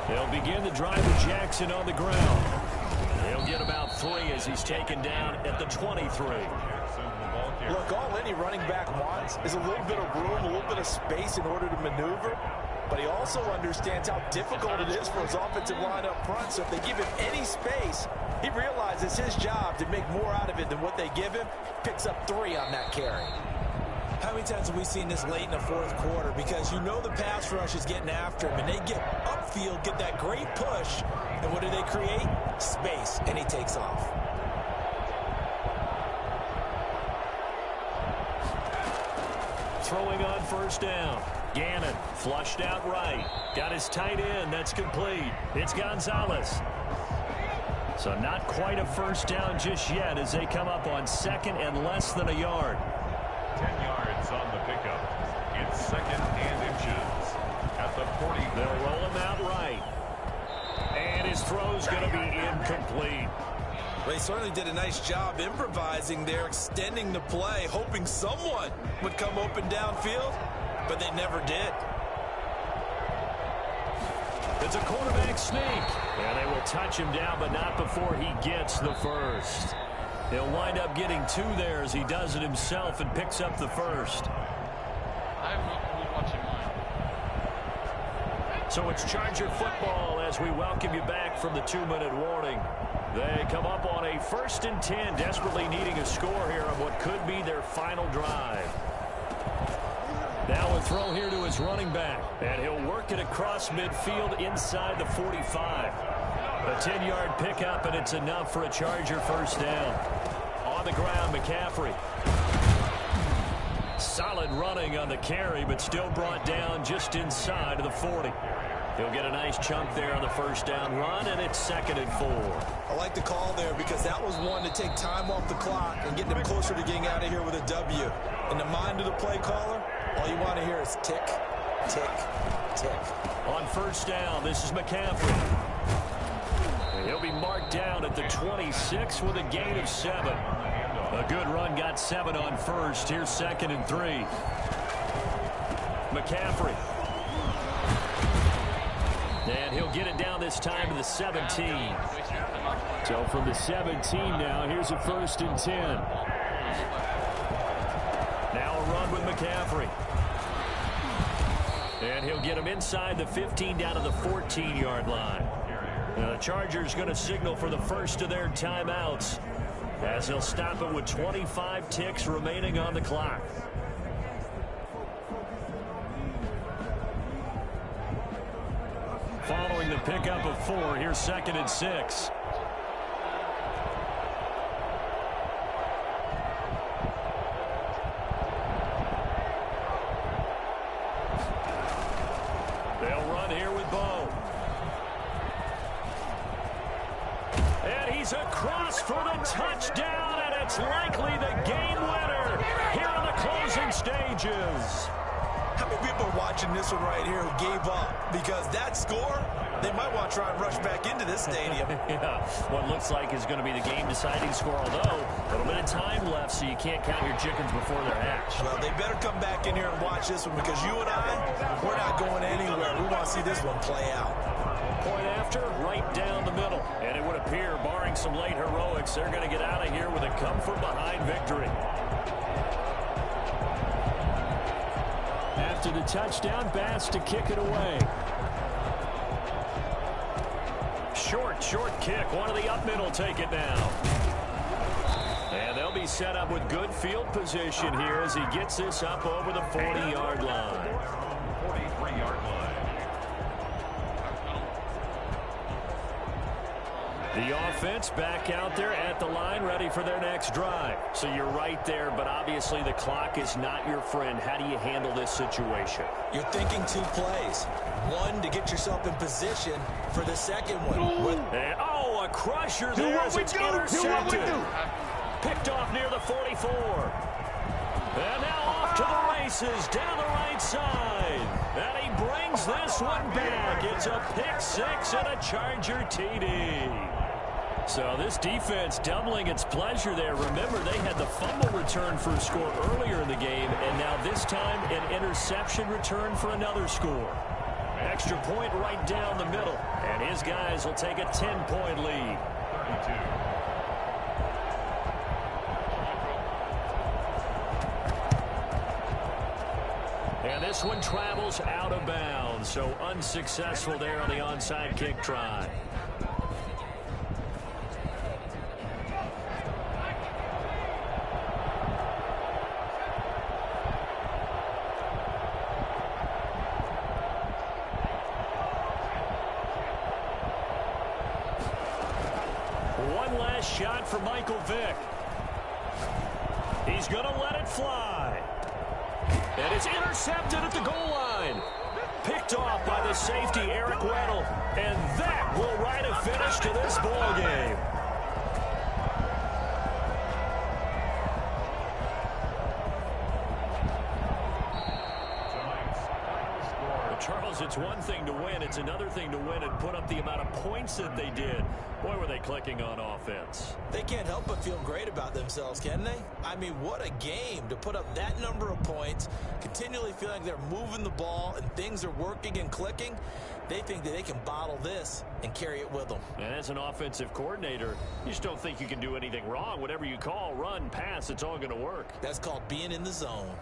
They'll begin the drive with Jackson on the ground. He'll get about 3 as he's taken down at the 23. Look, all any running back wants is a little bit of room, a little bit of space in order to maneuver. But he also understands how difficult it is for his offensive line up front. So if they give him any space, he realizes his job to make more out of it than what they give him. Picks up 3 on that carry. How many times have we seen this late in the fourth quarter? Because you know the pass rush is getting after him, and they get upfield, get that great push, and what do they create? Space, and he takes off. Throwing on first down. Gannon flushed out right. Got his tight end. That's complete. It's Gonzalez. So not quite a first down just yet as they come up on second and less than a yard. 10 yards on the pickup. It's second and inches at the 40. They'll roll him out right. And his throw's going to be incomplete. Well, he certainly did a nice job improvising there, extending the play, hoping someone would come open downfield, but they never did. It's a quarterback sneak. And they will touch him down, but not before he gets the first. He'll wind up getting 2 there as he does it himself and picks up the first. I have no clue watching mine. So it's Charger football as we welcome you back from the 2-minute warning. They come up on a 1st and 10, desperately needing a score here on what could be their final drive. Now a throw here to his running back, and he'll work it across midfield inside the 45. A 10-yard pickup, and it's enough for a Charger first down. On the ground, McCaffrey. Solid running on the carry, but still brought down just inside of the 40. He'll get a nice chunk there on the first down run, and it's 2nd and 4. I like the call there because that was one to take time off the clock and get them closer to getting out of here with a W. In the mind of the play caller, all you want to hear is tick, tick, tick. On first down, this is McCaffrey. And he'll be marked down at the 26 with a gain of 7. A good run got 7 on first. Here's 2nd and 3. McCaffrey. And he'll get it down this time to the 17. So from the 17 now, here's a 1st and 10. Now a run with McCaffrey. And he'll get him inside the 15 down to the 14-yard line. Now the Chargers going to signal for the first of their timeouts as they'll stop it with 25 ticks remaining on the clock. Following the pickup of 4, here's 2nd and 6. They'll run here with Bo. And he's across for the touchdown, and it's likely the game winner here in the closing stages. How many people are watching this one right here who gave up? Because that score, they might want to try and rush back into this stadium. Yeah, what looks like is going to be the game-deciding score, although a little bit of time left, so you can't count your chickens before they're hatched. Well, they better come back in here and watch this one because you and I, we're not going anywhere. We want to see this one play out. Point after, right down the middle. And it would appear, barring some late heroics, they're going to get out of here with a come-from-behind victory. After the touchdown, Bass to kick it away. short kick. One of the up middle take it now. And they'll be set up with good field position here as he gets this up over the 40-yard line. 43-yard line. The offense back out there at the line, ready for their next drive. So you're right there, but obviously the clock is not your friend. How do you handle this situation? You're thinking 2 plays. One, to get yourself in position for the second one. And, oh, a crusher there as it's intercepted. Picked off near the 44. And now off to the races down the right side. And he brings this one back. It's a pick 6 and a Charger TD. So this defense doubling its pleasure there. Remember, they had the fumble return for a score earlier in the game, and now this time an interception return for another score. Extra point right down the middle, and his guys will take a 10-point lead. 32. And this one travels out of bounds, so unsuccessful there on the onside kick try. One last shot for Michael Vick. He's going to let it fly. And it's intercepted at the goal line. Picked off by the safety, Eric Weddle. And that will write a finish to this ball game. Charles, it's one thing to win. It's another thing to win and put up the amount of points that they did. Boy, were they clicking on offense. They can't help but feel great about themselves, can they? I mean, what a game to put up that number of points, continually feeling like they're moving the ball and things are working and clicking. They think that they can bottle this and carry it with them. And as an offensive coordinator, you just don't think you can do anything wrong. Whatever you call, run, pass, it's all going to work. That's called being in the zone.